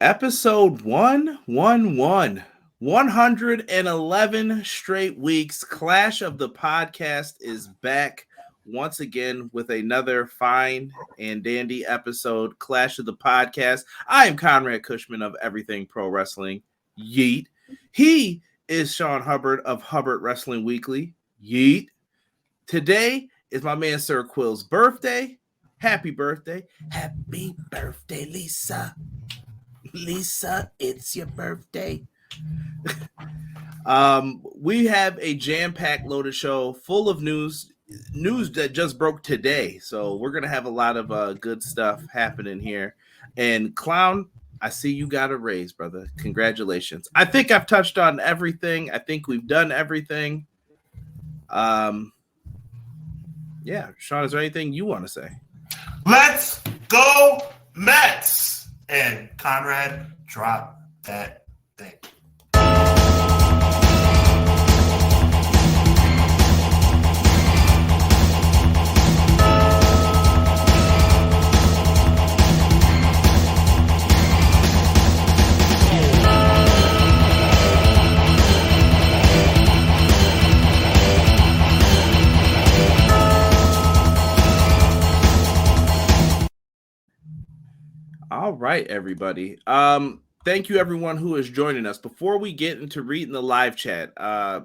Episode 111. 111 straight weeks. Clash of the Podcast is back once again with another fine and dandy episode. Clash of the Podcast. I am Conrad Cushman of Everything Pro Wrestling. Yeet. He is Sean Hubbard of Hubbard Wrestling Weekly. Yeet. Today is my man Sir Quill's birthday. Happy birthday. Happy birthday, Lisa. Lisa, it's your birthday. We have a jam-packed loaded show full of news that just broke today. So we're going to have a lot of good stuff happening here. And Clown, I see you got a raise, brother. Congratulations. I think I've touched on everything. I think we've done everything. Yeah, Sean, is there anything you want to say? Let's go Mets! And Conrad, drop that thing. All right, everybody. Thank you, everyone who is joining us. Before we get into reading the live chat,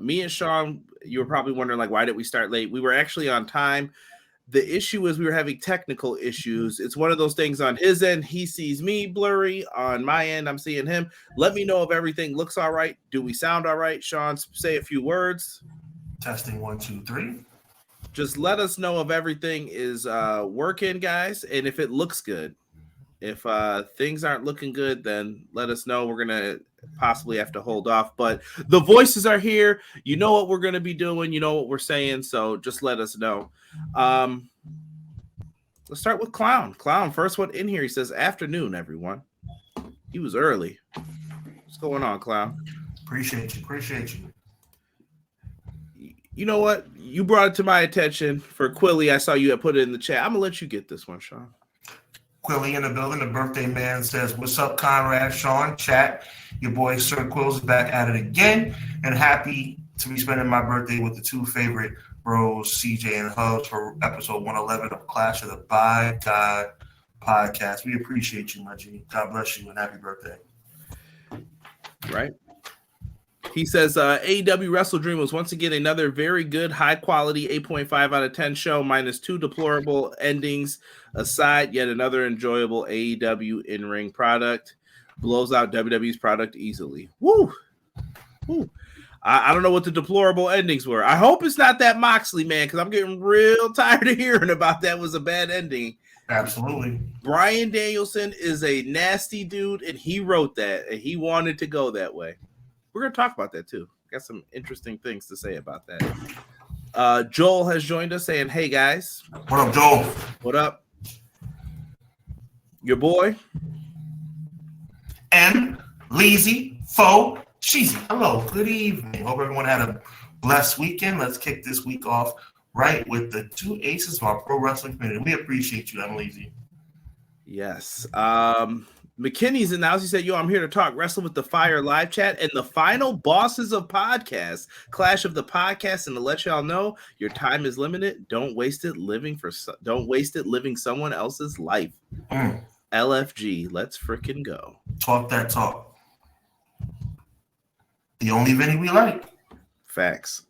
me and Sean, you were probably wondering, like, why did we start late? We were actually on time. The issue is we were having technical issues. It's one of those things on his end. He sees me blurry. On my end, I'm seeing him. Let me know if everything looks all right. Do we sound all right? Sean, say a few words. Testing 1, 2, 3. Just let us know if everything is working, guys, and if it looks good. If things aren't looking good, then let us know. We're going to possibly have to hold off. But the voices are here. You know what we're going to be doing. You know what we're saying. So just let us know. Let's start with Clown. Clown, first one in here. He says, afternoon, everyone. He was early. What's going on, Clown? Appreciate you. You know what? You brought it to my attention. For Quilly, I saw you had put it in the chat. I'm going to let you get this one, Sean. Quilly in the building. The birthday man says, what's up, Conrad, Sean, chat. Your boy Sir Quills is back at it again. And happy to be spending my birthday with the two favorite bros, CJ and Hubbs, for episode 111 of Clash of the By God podcast. We appreciate you, my G. God bless you and happy birthday. Right. He says, AEW Wrestle Dream was once again another very good, high-quality 8.5 out of 10 show, minus two deplorable endings aside, yet another enjoyable AEW in-ring product. Blows out WWE's product easily. Woo! Woo! I don't know what the deplorable endings were. I hope it's not that Moxley, man, because I'm getting real tired of hearing about that was a bad ending. Absolutely. Bryan Danielson is a nasty dude, and he wrote that, and he wanted to go that way. We're going to talk about that, too. Got some interesting things to say about that. Joel has joined us saying, hey, guys. What up, Joel? What up? Your boy. M. Leezy. Fo. Cheesy. Hello. Good evening. Hope everyone had a blessed weekend. Let's kick this week off right with the two aces of our pro wrestling community. We appreciate you, M. Leezy. Yes. McKinney's in the house. He said, yo, I'm here to talk Wrestle with the Fire live chat and the final bosses of podcasts, Clash of the Podcast, and to let y'all know your time is limited. Don't waste it living someone else's life. LFG, let's freaking go. Talk that talk. The only Vinny we like. Facts.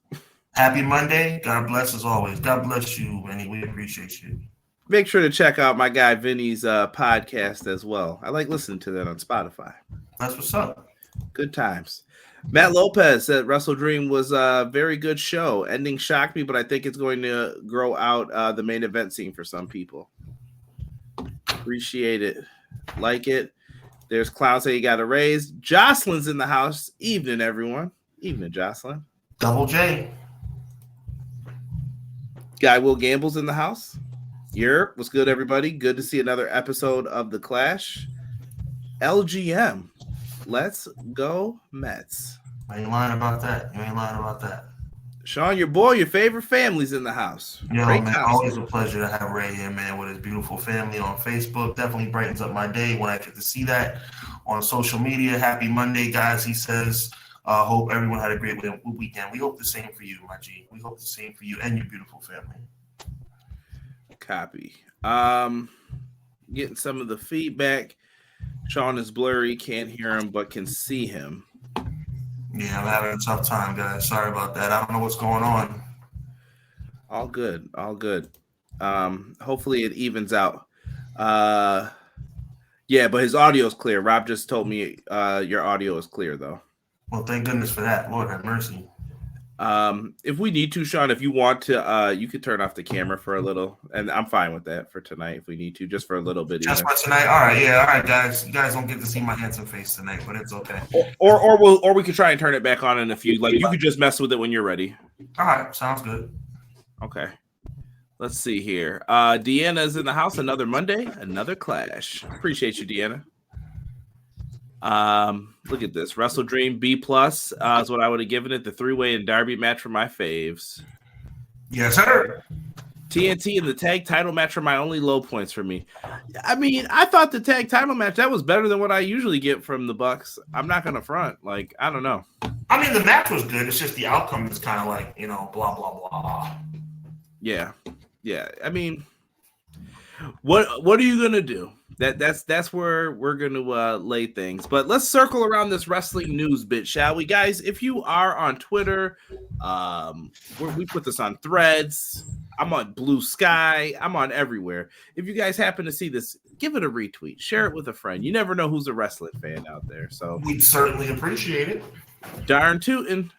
Happy Monday. God bless as always. God bless you, Vinny. We appreciate you. Make sure to check out my guy Vinny's podcast as well. I like listening to that on Spotify. That's what's up. Good times. Matt Lopez said Wrestle Dream was a very good show. Ending shocked me, but I think it's going to grow out the main event scene for some people. Appreciate it. Like it. There's Clown say you got a raise. Jocelyn's in the house. Evening, everyone. Evening, Jocelyn. Double J. Guy Will Gamble's in the house. Yerp, what's good, everybody? Good to see another episode of The Clash. LGM, let's go Mets. I ain't lying about that. You ain't lying about that. Sean, your boy, your favorite family's in the house. Yo, Great man, concert. always a pleasure to have Ray here, man, with his beautiful family on Facebook. Definitely brightens up my day when I get to see that on social media. Happy Monday, guys, he says. Hope everyone had a great weekend. We hope the same for you, my G. We hope the same for you and your beautiful family. Copy. Getting some of the feedback. Sean is blurry, can't hear him, but can see him. Yeah, I'm having a tough time, guys. Sorry about that. I don't know what's going on. All good. All good. Hopefully it evens out. Yeah, but his audio is clear. Rob just told me your audio is clear, though. Well, thank goodness for that. Lord have mercy. If we need to, Sean, if you want to, you could turn off the camera for a little, and I'm fine with that for tonight if we need to, just for a little bit. Just for tonight, all right, yeah, all right, guys. You guys don't get to see my handsome face tonight, but it's okay. Or we could try and turn it back on in a few. Like you could just mess with it when you're ready. All right, sounds good. Okay, let's see here. Deanna's in the house. Another Monday, another clash. Appreciate you, Deanna. Look at this. Wrestle Dream B+ is what I would have given it. The 3-way and Darby match for my faves. Yes, sir. TNT and the tag title match are my only low points for me. I mean, I thought the tag title match that was better than what I usually get from the Bucks. I'm not gonna front. Like, I don't know. I mean, the match was good. It's just the outcome is kind of like, you know, blah blah blah. Yeah. I mean, what are you gonna do? That's where we're gonna lay things. But let's circle around this wrestling news bit, shall we, guys? If you are on Twitter, we put this on Threads. I'm on Blue Sky. I'm on everywhere. If you guys happen to see this, give it a retweet. Share it with a friend. You never know who's a wrestling fan out there. So we'd certainly appreciate it. Darn tootin'.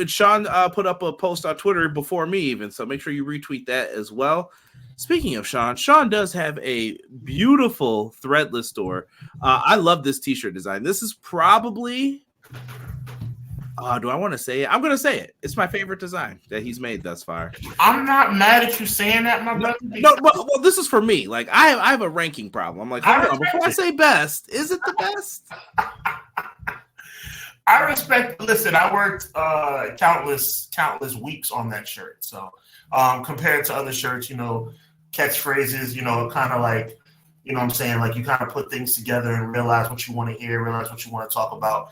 Sean put up a post on Twitter before me even, so make sure you retweet that as well. Speaking of Sean does have a beautiful threadless store. I love this t-shirt design. This is probably, do I want to say it? I'm going to say it. It's my favorite design that he's made thus far. I'm not mad at you saying that, my brother. No, well, this is for me. Like, I have a ranking problem. I'm like, hold on, before I say best, is it the best? I respect. Listen, I worked countless weeks on that shirt. So compared to other shirts, you know, catchphrases, you know, kind of like, you know what I'm saying? Like you kind of put things together and realize what you want to hear, realize what you want to talk about,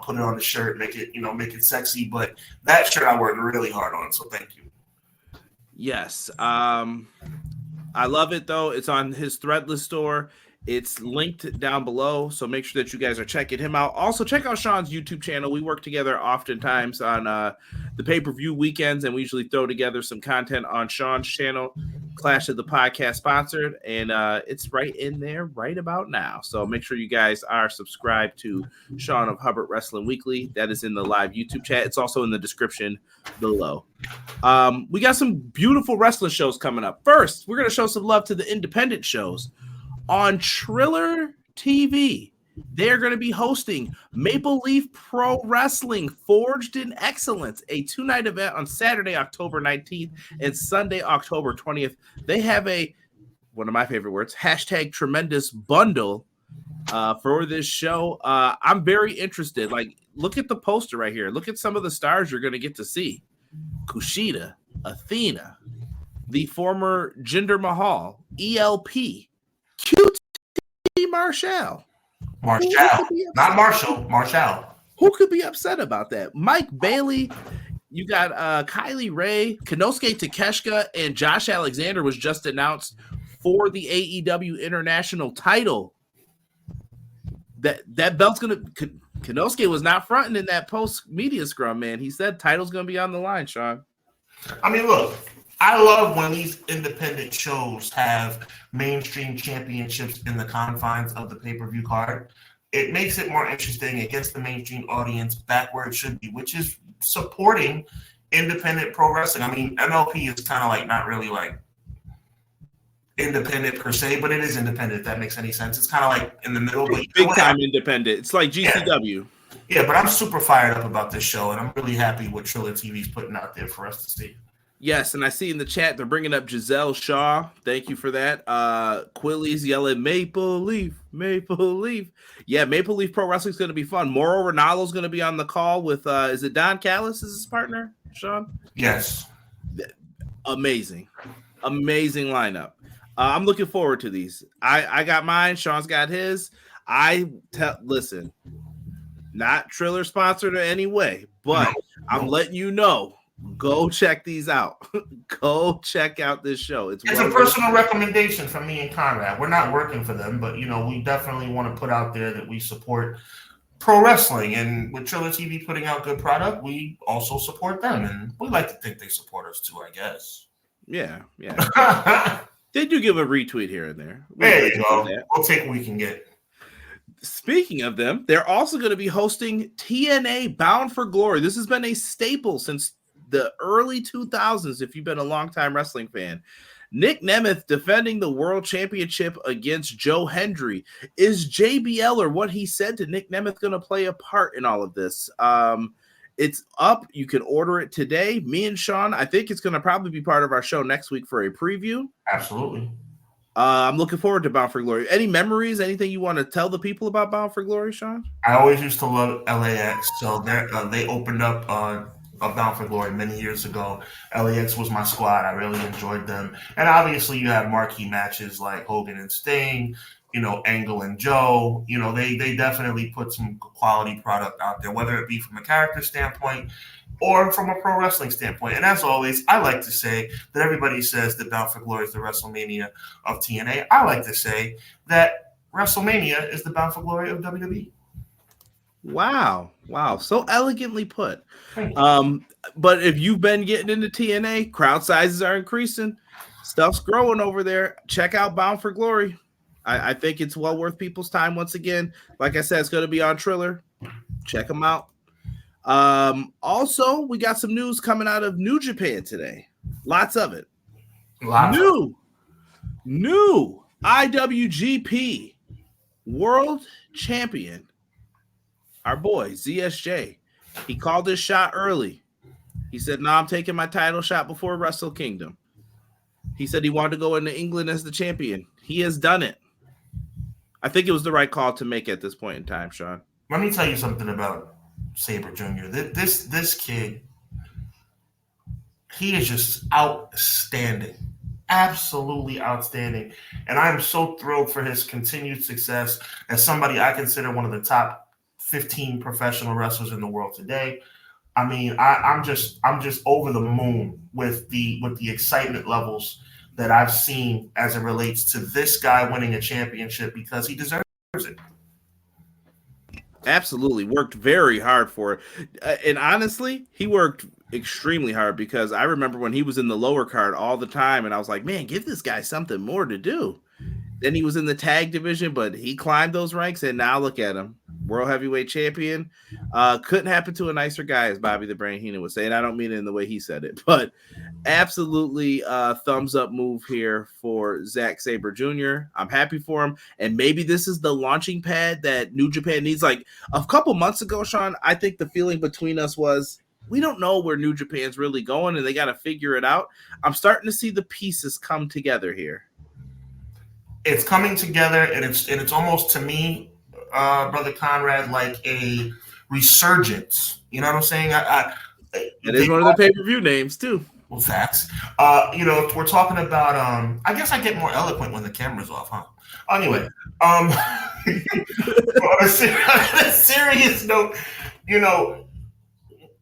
put it on the shirt, make it sexy. But that shirt I worked really hard on. So thank you. Yes. I love it, though. It's on his Threadless store. It's linked down below, so make sure that you guys are checking him out. Also, check out Sean's YouTube channel. We work together oftentimes on the pay-per-view weekends, and we usually throw together some content on Sean's channel, Clash of the Podcast sponsored, and it's right in there right about now. So make sure you guys are subscribed to Sean of Hubbard Wrestling Weekly. That is in the live YouTube chat. It's also in the description below. We got some beautiful wrestling shows coming up. First, we're going to show some love to the independent shows. On Triller TV, they're going to be hosting Maple Leaf Pro Wrestling Forged in Excellence, a 2-night event on Saturday, October 19th and Sunday, October 20th. They have one of my favorite words, #tremendous bundle for this show. I'm very interested. Like, look at the poster right here. Look at some of the stars you're going to get to see. Kushida, Athena, the former Jinder Mahal, ELP, QT Marshall. Not Marshall. Marshall. Who could be upset about that? Mike Bailey. You got Kylie Ray, Konosuke Takeshita, and Josh Alexander was just announced for the AEW International title. That belt's gonna. Konosuke was not fronting in that post media scrum, man. He said title's gonna be on the line, Sean. I mean, look. I love when these independent shows have mainstream championships in the confines of the pay-per-view card. It makes it more interesting. It gets the mainstream audience back where it should be, which is supporting independent pro wrestling. I mean, MLP is kind of like not really like independent per se, but it is independent, if that makes any sense. It's kind of like in the middle. But big time independent. It's like GCW. Yeah, but I'm super fired up about this show, and I'm really happy what Triller TV's putting out there for us to see. Yes, and I see in the chat they're bringing up Giselle Shaw. Thank you for that. Quilly's yelling Maple Leaf, Maple Leaf. Yeah, Maple Leaf Pro Wrestling is going to be fun. Mauro Ronaldo's going to be on the call with, is it Don Callis is his partner? Sean? Yes. Amazing lineup. I'm looking forward to these. I got mine. Sean's got his. Listen, not Triller sponsored in any way, but I'm letting you know. Go check these out. Go check out this show. It's a personal recommendation from me and Conrad. We're not working for them, but we definitely want to put out there that we support pro wrestling, and with Triller TV putting out good product, we also support them, and we like to think they support us too, I guess. Yeah. They do give a retweet here and there. There you go. We'll take what we can get. Speaking of them, they're also going to be hosting TNA Bound for Glory. This has been a staple since the early 2000s, if you've been a longtime wrestling fan. Nick Nemeth defending the world championship against Joe Hendry. Is JBL or what he said to Nick Nemeth going to play a part in all of this? It's up. You can order it today. Me and Sean, I think it's going to probably be part of our show next week for a preview. Absolutely. I'm looking forward to Bound for Glory. Any memories, anything you want to tell the people about Bound for Glory, Sean? I always used to love LAX. So they opened up Bound for Glory many years ago. LAX was my squad. I really enjoyed them. And obviously you have marquee matches like Hogan and Sting, Angle and Joe. They definitely put some quality product out there, whether it be from a character standpoint or from a pro wrestling standpoint. And as always, I like to say that everybody says that Bound for Glory is the WrestleMania of TNA. I like to say that WrestleMania is the Bound for Glory of WWE. Wow. So elegantly put. But if you've been getting into TNA, crowd sizes are increasing. Stuff's growing over there. Check out Bound for Glory. I think it's well worth people's time once again. Like I said, it's going to be on Triller. Check them out. Also, we got some news coming out of New Japan today. Lots of it. New IWGP World Champion. Our boy, ZSJ. He called his shot early. He said, "No, I'm taking my title shot before Wrestle Kingdom." He said he wanted to go into England as the champion. He has done it. I think it was the right call to make at this point in time, Sean. Let me tell you something about Sabre Jr. This kid, he is just outstanding. Absolutely outstanding. And I'm so thrilled for his continued success as somebody I consider one of the top 15 professional wrestlers in the world today. I mean, I'm just over the moon with the excitement levels that I've seen as it relates to this guy winning a championship, because he deserves it. Absolutely. Worked very hard for it. And honestly, he worked extremely hard, because I remember when he was in the lower card all the time, and I was like, man, give this guy something more to do. Then he was in the tag division, but he climbed those ranks, and now look at him. World heavyweight champion. Couldn't happen to a nicer guy, as Bobby the Brain Heenan would say. And I don't mean it in the way he said it, but absolutely thumbs up move here for Zack Sabre Jr. I'm happy for him. And maybe this is the launching pad that New Japan needs. Like a couple months ago, Sean, I think the feeling between us was, we don't know where New Japan's really going, and they got to figure it out. I'm starting to see the pieces come together here. It's coming together, and it's almost, to me, Brother Conrad, like a resurgence. You know what I'm saying? It is one of the pay-per-view names too. Well, facts. If we're talking about, I guess I get more eloquent when the camera's off, huh? Anyway, on a serious note,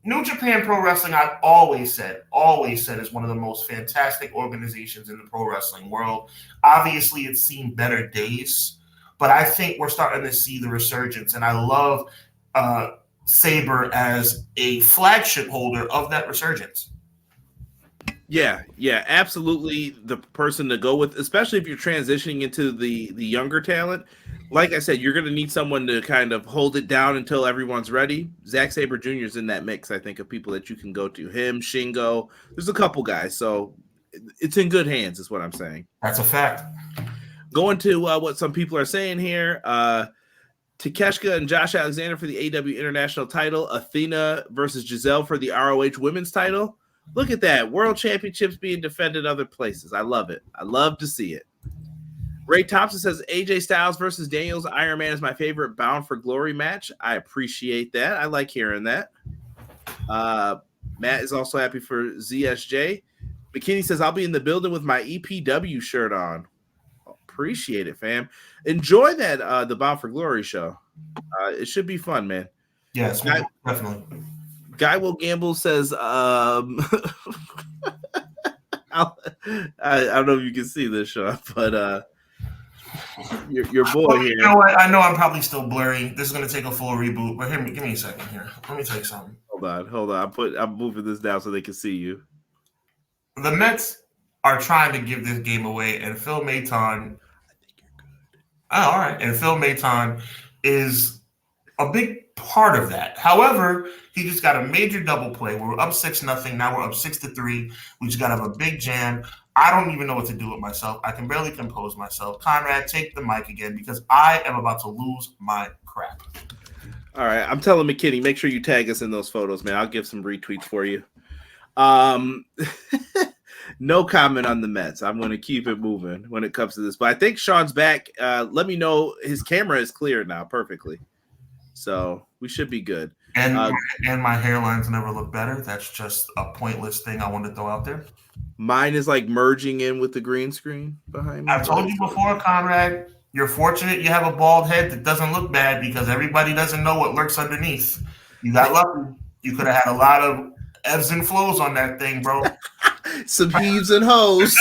New Japan Pro Wrestling, I've always said is one of the most fantastic organizations in the pro wrestling world. Obviously, it's seen better days, but I think we're starting to see the resurgence, and I love Sabre as a flagship holder of that resurgence. Yeah, absolutely the person to go with, especially if you're transitioning into the younger talent. Like I said, you're going to need someone to kind of hold it down until everyone's ready. Zack Sabre Jr. is in that mix, I think, of people that you can go to. Him, Shingo. There's a couple guys, so it's in good hands is what I'm saying. That's a fact. Going to what some people are saying here, Takeshita and Josh Alexander for the AEW International title, Athena versus Giselle for the ROH Women's title. Look at that. World Championships being defended other places. I love it. I love to see it. Ray Thompson says AJ Styles versus Daniels Iron Man is my favorite Bound for Glory match. I appreciate that. I like hearing that. Matt is also happy for ZSJ. McKinney says, I'll be in the building with my EPW shirt on. Appreciate it, fam. Enjoy that the Bound for Glory show. It should be fun, man. Yes, definitely. Guy Will Gamble says, I don't know if you can see this, Sean, but your boy here. You know what? I know I'm probably still blurry. This is going to take a full reboot, but give me a second here. Let me tell you something. Hold on. I'm moving this down so they can see you. The Mets are trying to give this game away, and Phil Maton. I think you're good. All right, and Phil Maton is a big part of that. However, he just got a major double play. We're up 6-0. Now we're up 6-3. We just got to have a big jam. I don't even know what to do with myself. I can barely compose myself. Conrad, take the mic again because I am about to lose my crap. All right, I'm telling McKinney, make sure you tag us in those photos, man. I'll give some retweets for you. No comment on the Mets. I'm going to keep it moving when it comes to this. But I think Sean's back. Let me know. His camera is clear now perfectly. So we should be good. And my hairlines never look better. That's just a pointless thing I wanted to throw out there. Mine is like merging in with the green screen behind me. I've told you before, Conrad, you're fortunate you have a bald head that doesn't look bad because everybody doesn't know what lurks underneath. You got lucky. You could have had a lot of ebbs and flows on that thing, bro. Some heaves and hoes.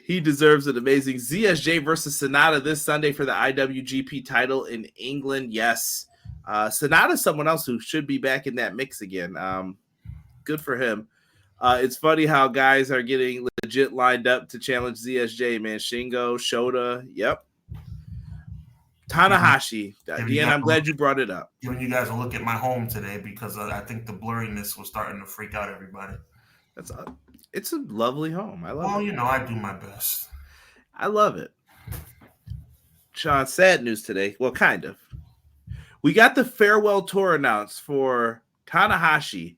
He deserves an amazing ZSJ versus Sonata this Sunday for the IWGP title in England. Yes. Sonata's someone else who should be back in that mix again. Good for him. It's funny how guys are getting legit lined up to challenge ZSJ, man. Shingo, Shota, yep. Tanahashi. Deanna, I'm glad you brought it up. Giving you guys a look at my home today because I think the blurriness was starting to freak out everybody. It's a lovely home. I love it. Well, you know, I do my best. I love it. Sean, sad news today. Well, kind of. We got the farewell tour announced for Tanahashi.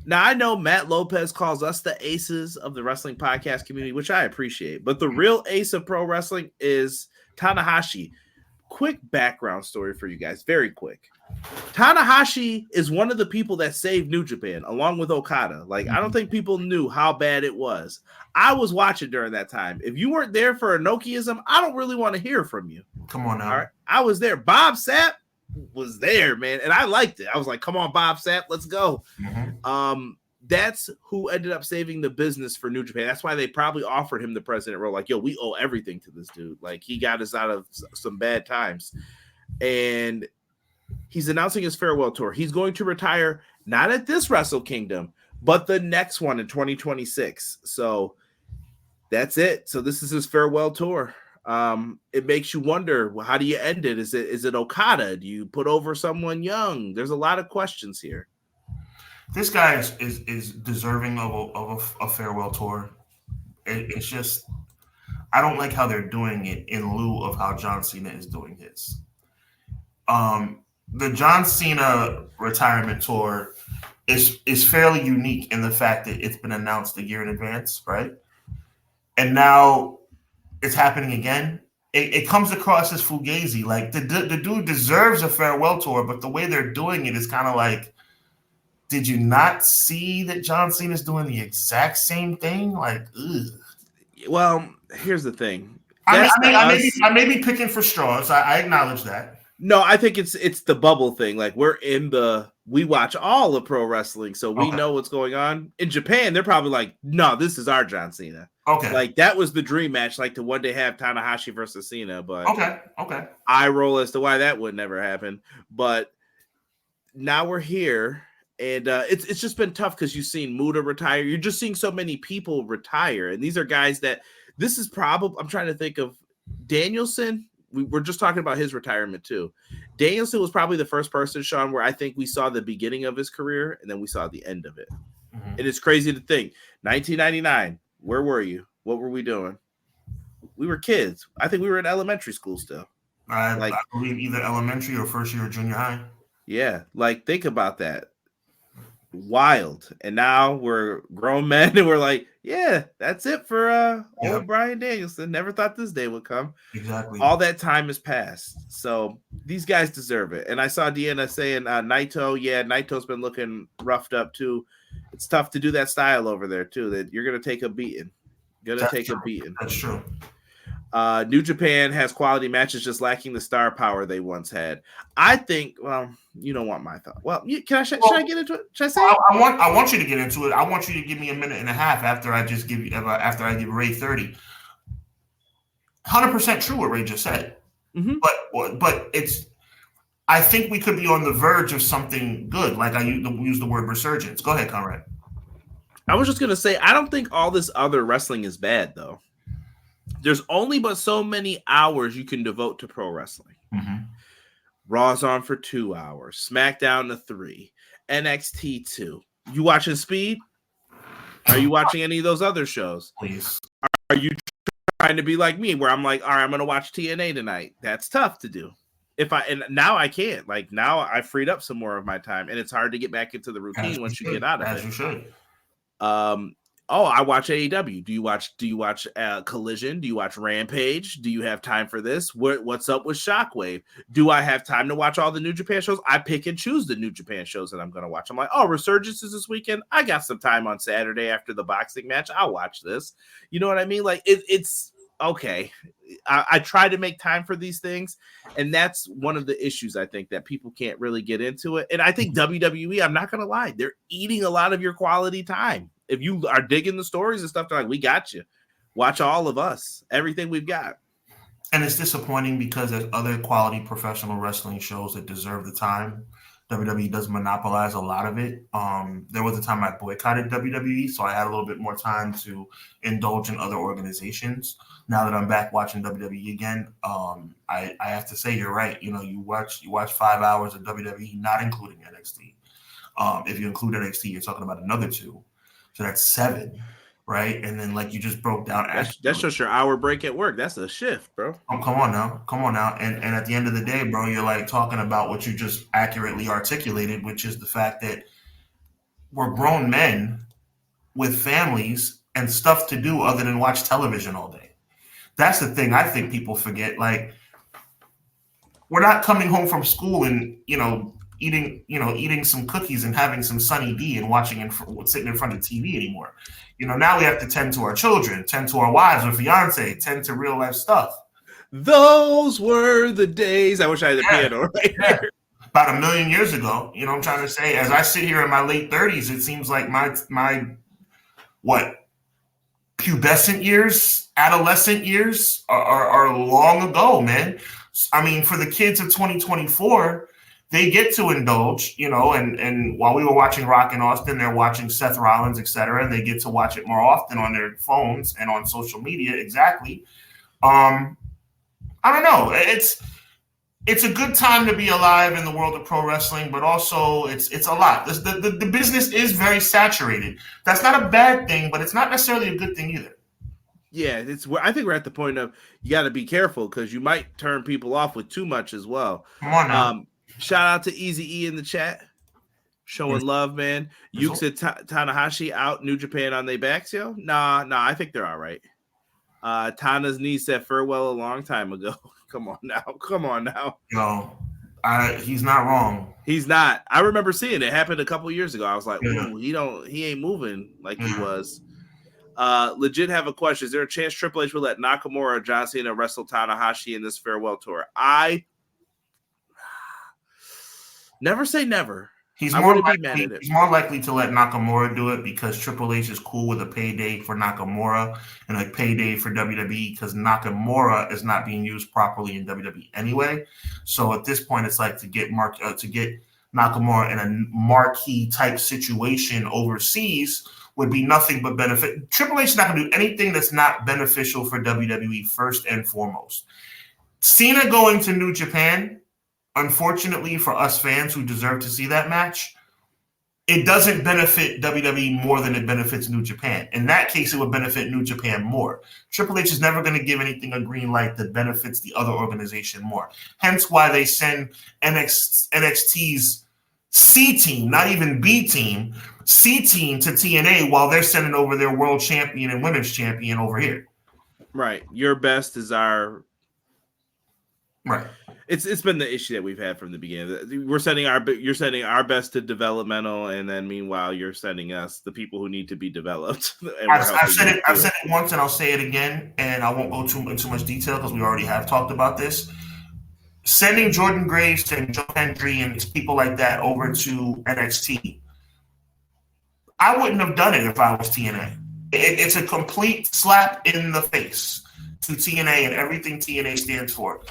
Now, I know Matt Lopez calls us the aces of the wrestling podcast community, which I appreciate. But the real ace of pro wrestling is Tanahashi. Quick background story for you guys. Very quick. Tanahashi is one of the people that saved New Japan along with Okada. Like, I don't think people knew how bad it was. I was watching during that time. If you weren't there for Inokiism, I don't really want to hear from you. Come on now. All right. I was there. Bob Sapp was there, man. And I liked it. I was like, come on, Bob Sapp, let's go. Mm-hmm. That's who ended up saving the business for New Japan. That's why they probably offered him the president role. Like, yo, we owe everything to this dude. Like, he got us out of some bad times. And he's announcing his farewell tour. He's going to retire not at this Wrestle Kingdom, but the next one in 2026. So that's it. So this is his farewell tour. It makes you wonder, well, how do you end it? Is it Okada? Do you put over someone young? There's a lot of questions here. This guy is deserving of a farewell tour. It's just, I don't like how they're doing it in lieu of how John Cena is doing his. The John Cena retirement tour is fairly unique in the fact that it's been announced a year in advance, right? And now it's happening again. It comes across as fugazi. Like, the dude deserves a farewell tour, but the way they're doing it is kind of like, did you not see that John Cena is doing the exact same thing? Like, ugh. Well, here's the thing. I may be picking for straws. I acknowledge that. No, I think it's the bubble thing. Like, we watch all of pro wrestling, so we know what's going on. In Japan, they're probably like, no, this is our John Cena. Okay. Like, that was the dream match, like to one day have Tanahashi versus Cena, but okay. I roll as to why that would never happen. But now we're here. And it's just been tough because you've seen Muda retire. You're just seeing so many people retire. And these are guys that this is probably, I'm trying to think of Danielson. We're just talking about his retirement too. Danielson was probably the first person, Sean, where I think we saw the beginning of his career and then we saw the end of it. Mm-hmm. And it's crazy to think 1999, where were you? What were we doing? We were kids. I think we were in elementary school still. I believe either elementary or first year of junior high. Yeah. Like, think about that. Wild. And now we're grown men and we're like, yeah, that's it for old Bryan Danielson. Never thought this day would come. Exactly. All that time has passed. So these guys deserve it. And I saw Deanna saying Naito. Yeah, Naito's been looking roughed up too. It's tough to do that style over there too. That you're gonna take a beating. That's true. New Japan has quality matches, just lacking the star power they once had. I think. Well, you don't want my thought. Well, should I get into it? Should I say? I want you to get into it. I want you to give me a minute and a half after I give Ray 30. 100% true what Ray just said. Mm-hmm. But it's. I think we could be on the verge of something good. Like I use the word resurgence. Go ahead, Conrad. I was just gonna say I don't think all this other wrestling is bad though. There's only but so many hours you can devote to pro wrestling. Mm-hmm. Raw's on for 2 hours. Smackdown to 3. NXT 2. You watching Speed? Are you watching any of those other shows? Please. Are you trying to be like me where I'm like, all right, I'm going to watch TNA tonight? That's tough to do. And now I can't. Like now I freed up some more of my time and it's hard to get back into the routine once you get out of it. As you should. I watch AEW. Do you watch Collision? Do you watch Rampage? Do you have time for this? What's up with Shockwave? Do I have time to watch all the New Japan shows? I pick and choose the New Japan shows that I'm going to watch. I'm like, Resurgence is this weekend. I got some time on Saturday after the boxing match. I'll watch this. You know what I mean? Like it's okay. I try to make time for these things, and that's one of the issues I think that people can't really get into it. And I think WWE, I'm not going to lie, they're eating a lot of your quality time. If you are digging the stories and stuff, they're like, we got you. Watch all of us, everything we've got. And it's disappointing because there's other quality professional wrestling shows that deserve the time. WWE does monopolize a lot of it. There was a time I boycotted WWE, so I had a little bit more time to indulge in other organizations. Now that I'm back watching WWE again, I have to say you're right. You know, you watch 5 hours of WWE, not including NXT. If you include NXT, you're talking about another 2. So that's 7, right? And then like you just broke down. That's just your hour break at work. That's a shift, bro. Oh, come on now. And at the end of the day, bro, you're like talking about what you just accurately articulated, which is the fact that we're grown men with families and stuff to do other than watch television all day. That's the thing I think people forget. Like, we're not coming home from school and, eating some cookies and having some Sunny D and sitting in front of TV anymore. Now we have to tend to our children, tend to our wives or fiance, tend to real life stuff. Those were the days. I wish I had the piano right here. About 1 million years ago, I'm trying to say, as I sit here in my late 30s, it seems like my pubescent years, adolescent years are long ago, man. I mean, for the kids of 2024, they get to indulge, and while we were watching Rock and Austin, they're watching Seth Rollins, etc., and they get to watch it more often on their phones and on social media. Exactly. I don't know. It's a good time to be alive in the world of pro wrestling, but also it's a lot. The business is very saturated. That's not a bad thing, but it's not necessarily a good thing either. Yeah, I think we're at the point of you got to be careful because you might turn people off with too much as well. Come on now. Shout out to Easy E in the chat, showing love, man. Yuka Tanahashi out New Japan on their backs, yo. Nah, I think they're all right. Tana's knee said farewell a long time ago. Come on now. Yo, he's not wrong. He's not. I remember seeing it happen a couple years ago. I was like, ooh, he ain't moving like he was. Legit have a question. Is there a chance Triple H will let Nakamura or John Cena wrestle Tanahashi in this farewell tour? I never say never. He's more likely to let Nakamura do it because Triple H is cool with a payday for Nakamura and a payday for WWE because Nakamura is not being used properly in WWE anyway. So at this point, it's like to get Nakamura in a marquee type situation overseas would be nothing but benefit. Triple H is not going to do anything that's not beneficial for WWE first and foremost. Cena going to New Japan, unfortunately for us fans who deserve to see that match, it doesn't benefit WWE more than it benefits New Japan. In that case, it would benefit New Japan more. Triple H is never going to give anything a green light that benefits the other organization more. Hence why they send NXT's C team, not even B team, C team to TNA while they're sending over their world champion and women's champion over here. Right. Your best is our right. It's been the issue that we've had from the beginning. You're sending our best to developmental, and then meanwhile you're sending us the people who need to be developed. I've said it once, and I'll say it again, and I won't go into too much detail because we already have talked about this. Sending Jordan Graves and Joe Hendry and people like that over to NXT, I wouldn't have done it if I was TNA. It's a complete slap in the face to TNA and everything TNA stands for.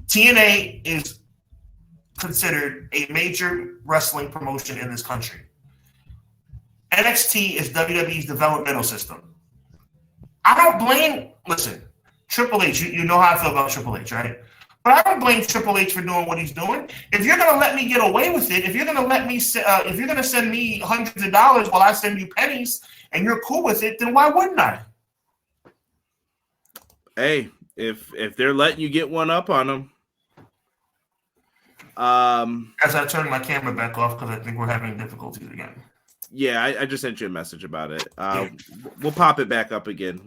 TNA is considered a major wrestling promotion in this country. NXT is WWE's developmental system. I don't blame, listen, Triple H, you know how I feel about Triple H, right? But I don't blame Triple H for doing what he's doing. If you're going to let me get away with it, if you're going to let me, if you're going to send me hundreds of dollars while I send you pennies, and you're cool with it, then why wouldn't I? Hey, if they're letting you get one up on them. As I turn my camera back off because I think we're having difficulties again. Yeah, I just sent you a message about it. We'll pop it back up again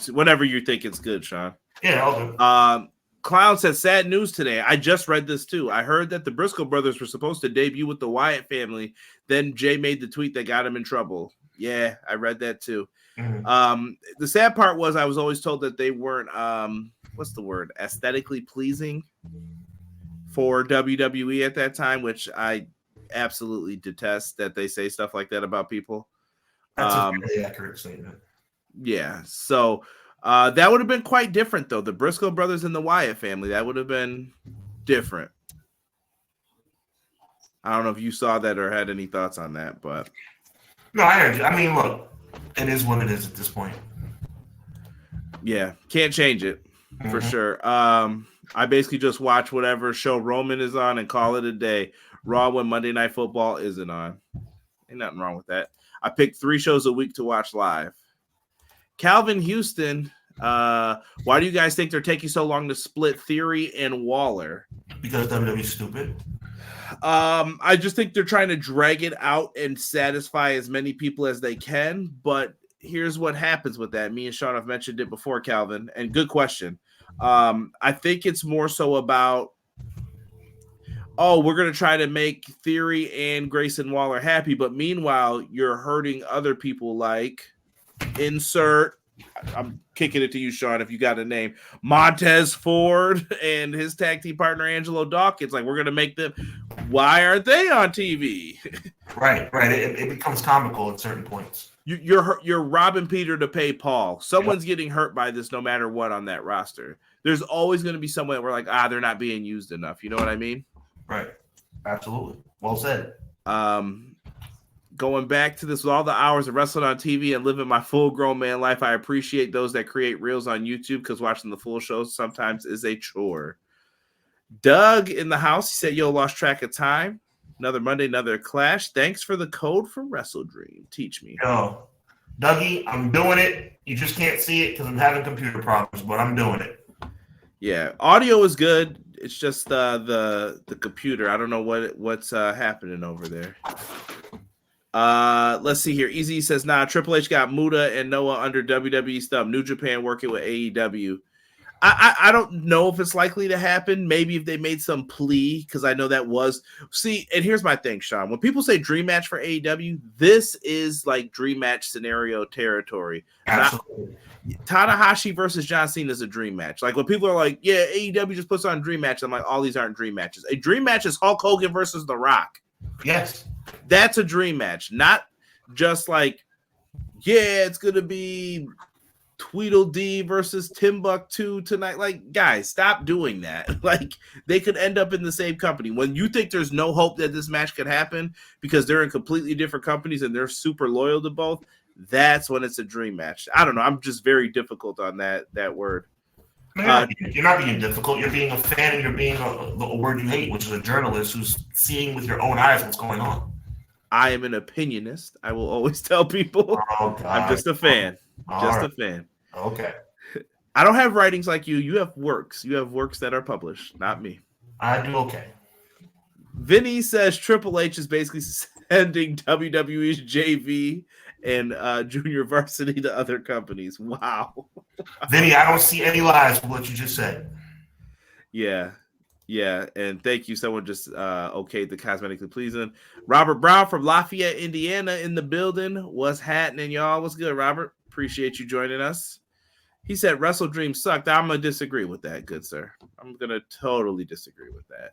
whenever you think it's good, Sean. Yeah, all good. Clown said, sad news today. I just read this too. I heard that the Briscoe brothers were supposed to debut with the Wyatt family. Then Jay made the tweet that got him in trouble. Yeah, I read that too. Mm-hmm. The sad part was I was always told that they weren't, what's the word, aesthetically pleasing for WWE at that time, which I absolutely detest that they say stuff like that about people. That's a very accurate statement. Yeah, so that would have been quite different, though. The Briscoe brothers and the Wyatt family, that would have been different. I don't know if you saw that or had any thoughts on that, but no, I heard you. I mean, look, it is what it is at this point. Yeah, can't change it for sure. I basically just watch whatever show Roman is on and call it a day. Raw when Monday Night Football isn't on. Ain't nothing wrong with that. I picked 3 shows a week to watch live. Calvin Houston, why do you guys think they're taking so long to split Theory and Waller? Because WWE's stupid. I just think they're trying to drag it out and satisfy as many people as they can. But here's what happens with that. Me and Sean have mentioned it before, Calvin, and good question. I think it's more so about, we're going to try to make Theory and Grayson Waller happy. But meanwhile, you're hurting other people like insert. I'm kicking it to you, Sean, if you got a name. Montez Ford and his tag team partner, Angelo Dawkins. Like, we're going to make them. Why aren't they on TV? Right. It becomes comical at certain points. You're robbing Peter to pay Paul. Someone's getting hurt by this no matter what on that roster. There's always going to be someone where like, they're not being used enough. You know what I mean? Right. Absolutely. Well said. Going back to this with all the hours of wrestling on TV and living my full grown man life, I appreciate those that create reels on YouTube because watching the full shows sometimes is a chore. Doug in the house, he said, yo, lost track of time. Another Monday, another clash. Thanks for the code for Wrestle Dream. Teach me. Yo, Dougie, I'm doing it. You just can't see it because I'm having computer problems, but I'm doing it. Yeah, audio is good. It's just the computer. I don't know what's happening over there. Let's see here. Easy says, Triple H got Muda and Noah under WWE stuff. New Japan working with AEW. I don't know if it's likely to happen. Maybe if they made some plea, because I know that was. See, and here's my thing, Sean. When people say dream match for AEW, this is like dream match scenario territory. Absolutely. Tanahashi versus John Cena is a dream match. Like when people are like, yeah, AEW just puts on dream match. I'm like, all these aren't dream matches. A dream match is Hulk Hogan versus The Rock. Yes. That's a dream match. Not just like, yeah, it's going to be Tweedledee versus Timbuktu tonight. Like, guys, stop doing that. Like, they could end up in the same company. When you think there's no hope that this match could happen because they're in completely different companies and they're super loyal to both, that's when it's a dream match. I don't know. I'm just very difficult on that word. You're not being difficult. You're being a fan and you're being a word you hate, which is a journalist who's seeing with your own eyes what's going on. I am an opinionist. I will always tell people I'm just a fan. A fan. Okay. I don't have writings like you. You have works. You have works that are published, not me. I do okay. Vinny says Triple H is basically sending WWE's JV and junior varsity to other companies. Wow. Vinny, I don't see any lies with what you just said. Yeah. And thank you. Someone just okayed the cosmetically pleasing. Robert Brown from Lafayette, Indiana in the building. What's happening, y'all? What's good, Robert? Appreciate you joining us. He said Wrestle Dream sucked. I'm going to disagree with that, good sir. I'm going to totally disagree with that.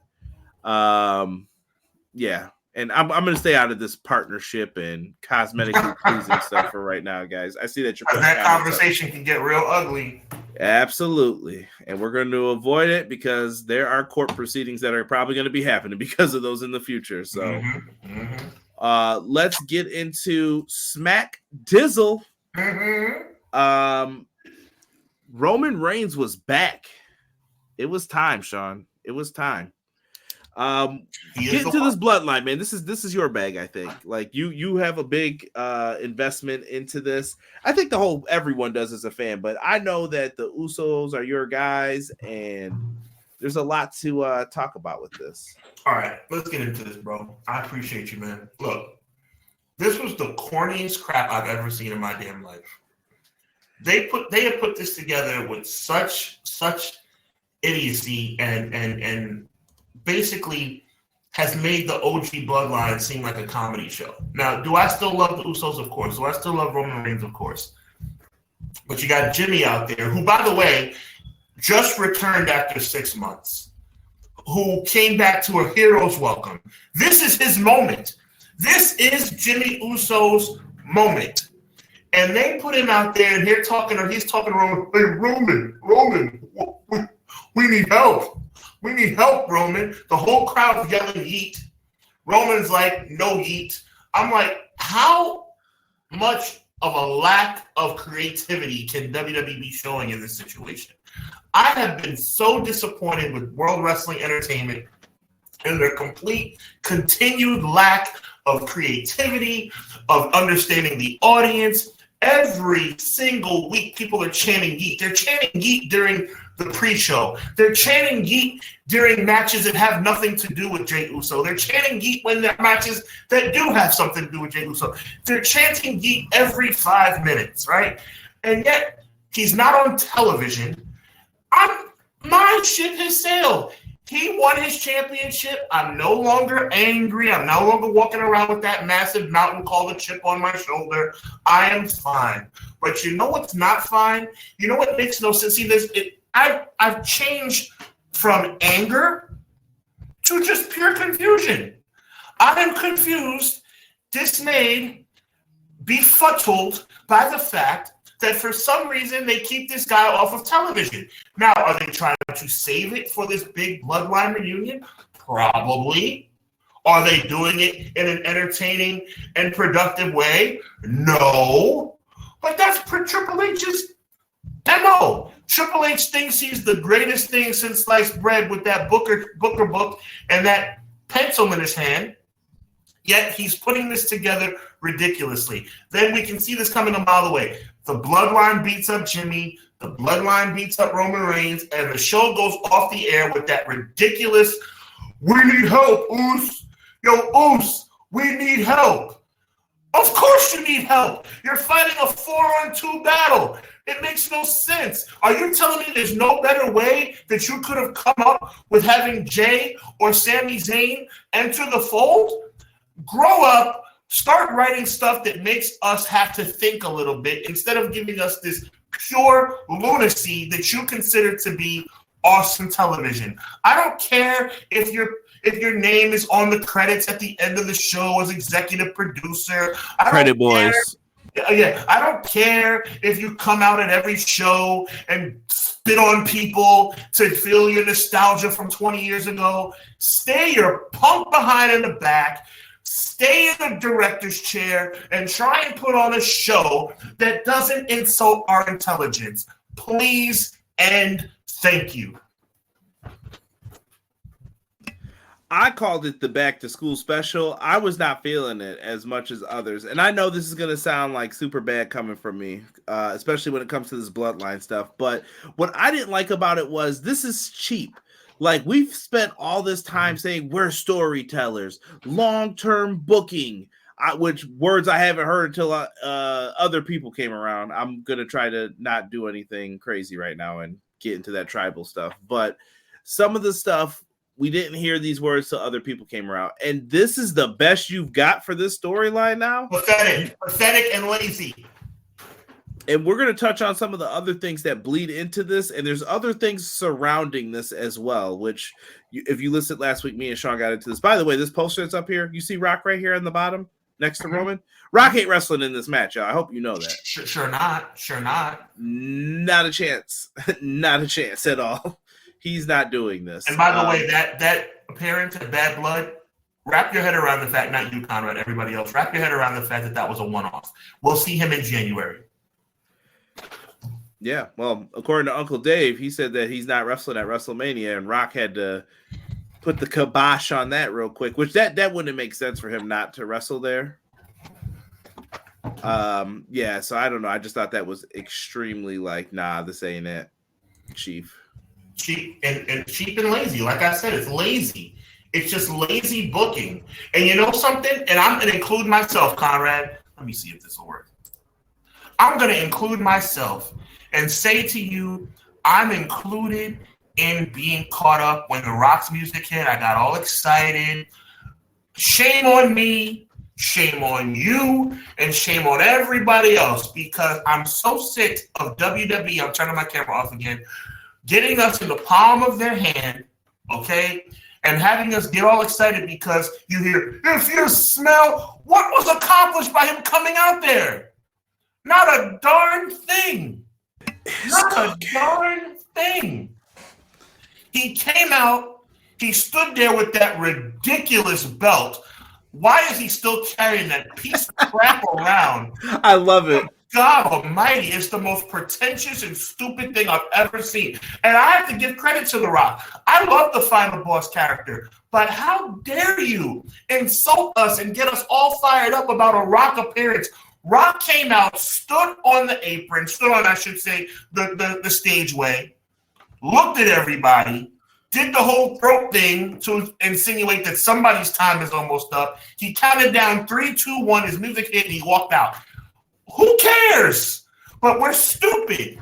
Yeah. And I'm going to stay out of this partnership and cosmetically pleasing stuff for right now, guys. I see that you're that conversation can get real ugly. Absolutely. And we're going to avoid it because there are court proceedings that are probably going to be happening because of those in the future. So let's get into Smack Dizzle. Roman Reigns was back. It was time, Sean. It was time. Get into this bloodline, man. This is your bag, I think. Like you have a big investment into this. I think everyone does as a fan, but I know that the Usos are your guys, and there's a lot to talk about with this. All right, let's get into this, bro. I appreciate you, man. Look, this was the corniest crap I've ever seen in my damn life. They have put this together with such idiocy and basically has made the OG Bloodline seem like a comedy show. Now, do I still love the Usos? Of course. Do I still love Roman Reigns? Of course. But you got Jimmy out there, who, by the way, just returned after 6 months, who came back to a hero's welcome. This is his moment. This is Jimmy Uso's moment. And they put him out there, and he's talking to Roman. Hey, Roman, we need help. We need help, Roman. The whole crowd's yelling yeet. Roman's like, no yeet. I'm like, how much of a lack of creativity can WWE be showing in this situation? I have been so disappointed with World Wrestling Entertainment and their complete continued lack of creativity, of understanding the audience. Every single week, people are chanting yeet. They're chanting yeet during the pre-show. They're chanting yeet during matches that have nothing to do with Jey Uso. They're chanting yeet when there are matches that do have something to do with Jey Uso. They're chanting yeet every 5 minutes, right? And yet, he's not on television. My ship has sailed. He won his championship. I'm no longer angry. I'm no longer walking around with that massive mountain called a chip on my shoulder. I am fine. But you know what's not fine? You know what makes no sense? See, I've changed from anger to just pure confusion. I am confused, dismayed, befuddled by the fact that for some reason they keep this guy off of television. Now, are they trying to save it for this big Bloodline reunion? Probably. Are they doing it in an entertaining and productive way? No. But that's Triple H's MO. Triple H thinks he's the greatest thing since sliced bread with that Booker book and that pencil in his hand. Yet he's putting this together ridiculously. Then we can see this coming a mile away. The Bloodline beats up Jimmy. The Bloodline beats up Roman Reigns. And the show goes off the air with that ridiculous, we need help, Oos. Yo, Oos, we need help. Of course you need help. You're fighting a 4-on-2 battle. It makes no sense. Are you telling me there's no better way that you could have come up with having Jay or Sami Zayn enter the fold? Grow up, start writing stuff that makes us have to think a little bit instead of giving us this pure lunacy that you consider to be awesome television. I don't care if your name is on the credits at the end of the show as executive producer. Credit boys. Yeah, I don't care if you come out at every show and spit on people to feel your nostalgia from 20 years ago. Stay your punk behind in the back. Stay in the director's chair and try and put on a show that doesn't insult our intelligence. Please and thank you. I called it the back to school special. I was not feeling it as much as others. And I know this is going to sound like super bad coming from me, especially when it comes to this Bloodline stuff. But what I didn't like about it was this is cheap. Like, we've spent all this time saying we're storytellers, long-term booking, which words I haven't heard until other people came around. I'm going to try to not do anything crazy right now and get into that tribal stuff. But some of the stuff, we didn't hear these words till other people came around. And this is the best you've got for this storyline now? Pathetic and lazy. And we're going to touch on some of the other things that bleed into this. And there's other things surrounding this as well, which if you listened last week, me and Sean got into this. By the way, this poster that's up here, you see Rock right here on the bottom next to Roman? Rock ain't wrestling in this match, y'all. I hope you know that. Sure not. Not a chance. Not a chance at all. He's not doing this. And by the way, that appearance of Bad Blood, wrap your head around the fact, not you, Conrad, everybody else, wrap your head around the fact that was a one-off. We'll see him in January. Yeah, well, according to Uncle Dave, he said that he's not wrestling at WrestleMania, and Rock had to put the kibosh on that real quick, which that wouldn't make sense for him not to wrestle there. Yeah, so I don't know. I just thought that was extremely nah, this ain't it, Chief. Cheap and lazy. Like I said, it's lazy. It's just lazy booking. And you know something? And I'm going to include myself, Conrad. Let me see if this will work. I'm going to include myself and say to you, I'm included in being caught up when the Rock's music hit. I got all excited. Shame on me, shame on you, and shame on everybody else, because I'm so sick of WWE. I'm turning my camera off again. Getting us in the palm of their hand, okay, and having us get all excited because you hear, if you smell what was accomplished by him coming out there. Not a darn thing. Not a darn thing. He came out, he stood there with that ridiculous belt. Why is he still carrying that piece of crap around? I love it. God almighty, it's the most pretentious and stupid thing I've ever seen. And I have to give credit to The Rock. I love the Final Boss character, but how dare you insult us and get us all fired up about a Rock appearance? Rock came out, stood on the apron, I should say, the stageway, looked at everybody, did the whole throat thing to insinuate that somebody's time is almost up. He counted down 3, 2, 1, his music hit, and he walked out. Who cares? But we're stupid.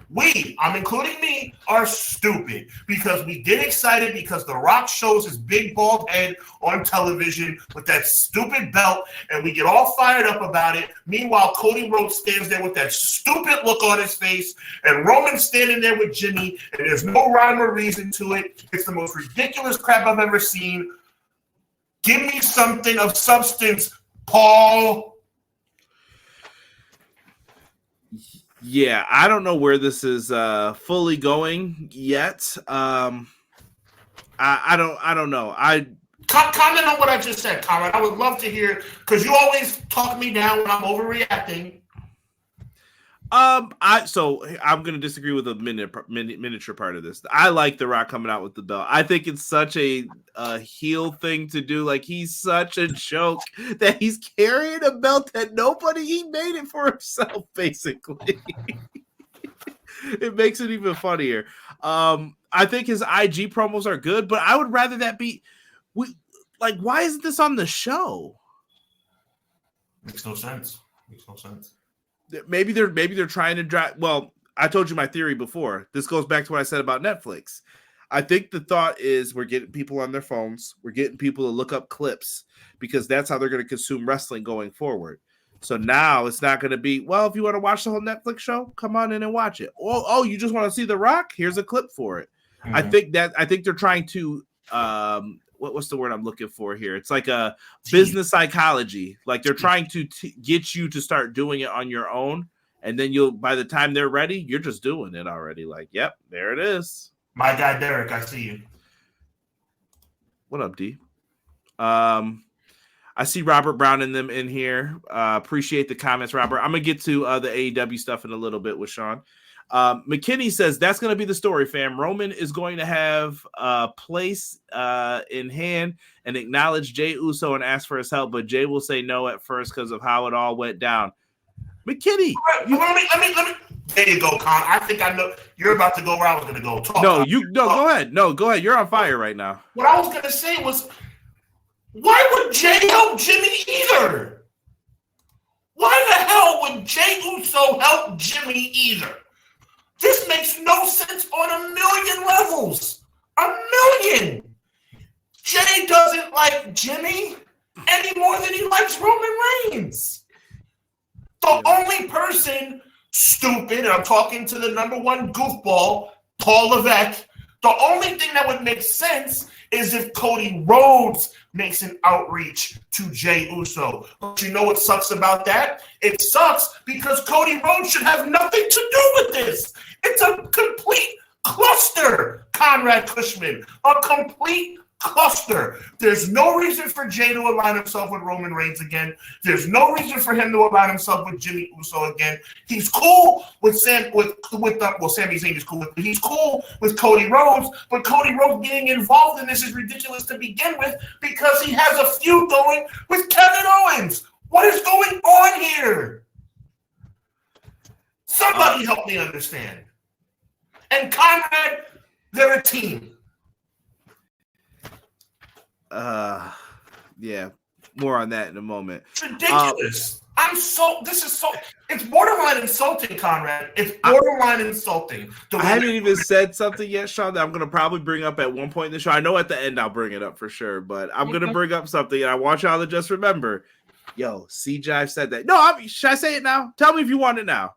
I'm including me, are stupid because we get excited because The Rock shows his big bald head on television with that stupid belt, and we get all fired up about it. Meanwhile, Cody Rhodes stands there with that stupid look on his face, and Roman's standing there with Jimmy, and there's no rhyme or reason to it. It's the most ridiculous crap I've ever seen. Give me something of substance, Paul. Yeah, I don't know where this is fully going yet. I don't know. Comment on what I just said, Conrad. I would love to hear, because you always talk me down when I'm overreacting. I'm going to disagree with the miniature part of this. I like The Rock coming out with the belt. I think it's such a heel thing to do. Like, he's such a joke that he's carrying a belt that he made it for himself, basically. It makes it even funnier. I think his IG promos are good, but I would rather that be why isn't this on the show? Makes no sense. Maybe they're trying to drive. Well, I told you my theory before. This goes back to what I said about Netflix. I think the thought is we're getting people on their phones. We're getting people to look up clips because that's how they're going to consume wrestling going forward. So now it's not going to be, well, if you want to watch the whole Netflix show, come on in and watch it. Oh, you just want to see The Rock? Here's a clip for it. Mm-hmm. I think they're trying to what's the word I'm looking for here? It's like a business psychology. Like they're trying to get you to start doing it on your own. And then by the time they're ready, you're just doing it already. Like, yep, there it is. My guy, Derek, I see you. What up, D? I see Robert Brown and them in here. Appreciate the comments, Robert. I'm going to get to the AEW stuff in a little bit with Sean. McKinney says that's going to be the story, fam. Roman is going to have a place in hand and acknowledge Jey Uso and ask for his help, but Jey will say no at first because of how it all went down. McKinney, let me There you go, Con. I think I know you're about to go where I was going to go. Talk. Go ahead. No, go ahead. You're on fire right now. What I was going to say was, why would Jay help Jimmy either? Why the hell would Jay Uso help Jimmy either? This makes no sense on a million levels. A million. Jay doesn't like Jimmy any more than he likes Roman Reigns. The only person stupid, and I'm talking to the number one goofball, Paul Levesque, the only thing that would make sense is if Cody Rhodes makes an outreach to Jay Uso. But you know what sucks about that? It sucks because Cody Rhodes should have nothing to do with this. It's a complete cluster, Conrad Cushman. A complete cluster. There's no reason for Jay to align himself with Roman Reigns again. There's no reason for him to align himself with Jimmy Uso again. He's cool with Sami Zayn is cool with. He's cool with Cody Rhodes, but Cody Rhodes being involved in this is ridiculous to begin with because he has a feud going with Kevin Owens. What is going on here? Somebody help me understand. And Conrad, they're a team. Yeah, more on that in a moment. It's ridiculous. It's borderline insulting, Conrad. It's borderline insulting. I haven't even said something yet, Sean, that I'm going to probably bring up at one point in the show. I know at the end I'll bring it up for sure, but I'm going to bring up something, and I want y'all to just remember, C-Jive said that. No, should I say it now? Tell me if you want it now.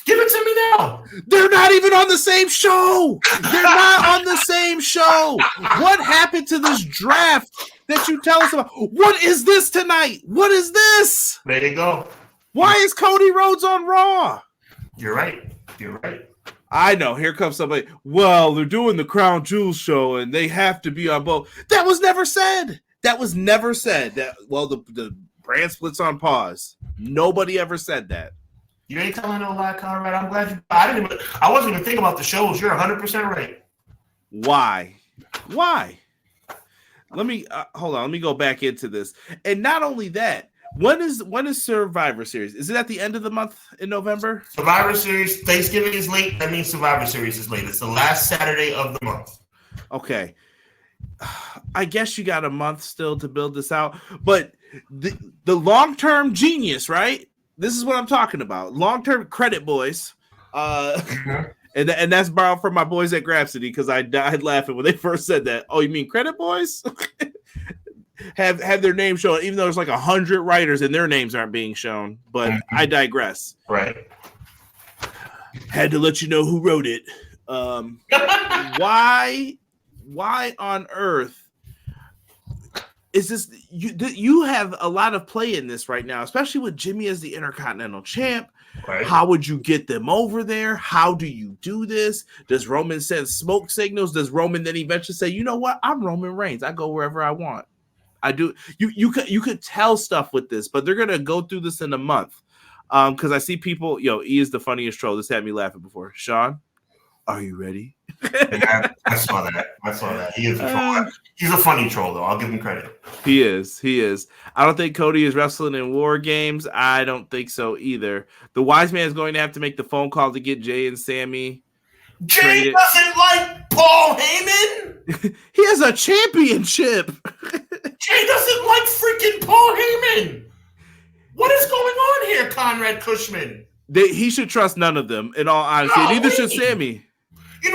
Give it to me now. They're not even on the same show. They're not on the same show. What happened to this draft that you tell us about? What is this tonight? What is this? There you go. Why is Cody Rhodes on Raw? You're right. I know. Here comes somebody. Well, they're doing the Crown Jewels show, and they have to be on both. That was never said. The brand split's on pause. Nobody ever said that. You ain't telling no lie, Conrad. I'm glad you. I wasn't even thinking about the shows. You're 100% right. Why? Let me hold on. Let me go back into this. And not only that, when is Survivor Series? Is it at the end of the month in November? Survivor Series. Thanksgiving is late. That means Survivor Series is late. It's the last Saturday of the month. Okay. I guess you got a month still to build this out, but the long-term genius, right? This is what I'm talking about. Long-term credit boys. And that's borrowed from my boys at Grapsody because I died laughing when they first said that. Oh, you mean credit boys? have their name shown, even though there's like 100 writers and their names aren't being shown. But I digress. Right. Had to let you know who wrote it. Why on earth is this? You have a lot of play in this right now, especially with Jimmy as the Intercontinental Champ. Right. How would you get them over there? How do you do this? Does Roman send smoke signals? Does Roman then eventually say, you know what? I'm Roman Reigns. I go wherever I want. I do. You could tell stuff with this, but they're gonna go through this in a month. Because I see people. E is the funniest troll. This had me laughing before. Sean, are you ready? I saw that. He is a troll. He's a funny troll, though. I'll give him credit. He is. I don't think Cody is wrestling in War Games. I don't think so either. The wise man is going to have to make the phone call to get Jay and Sammy Jay traded. Doesn't like Paul Heyman. He has a championship. Jay doesn't like freaking Paul Heyman. What is going on here, Conrad Cushman? He should trust none of them, in all honesty. Neither should Sammy. I'm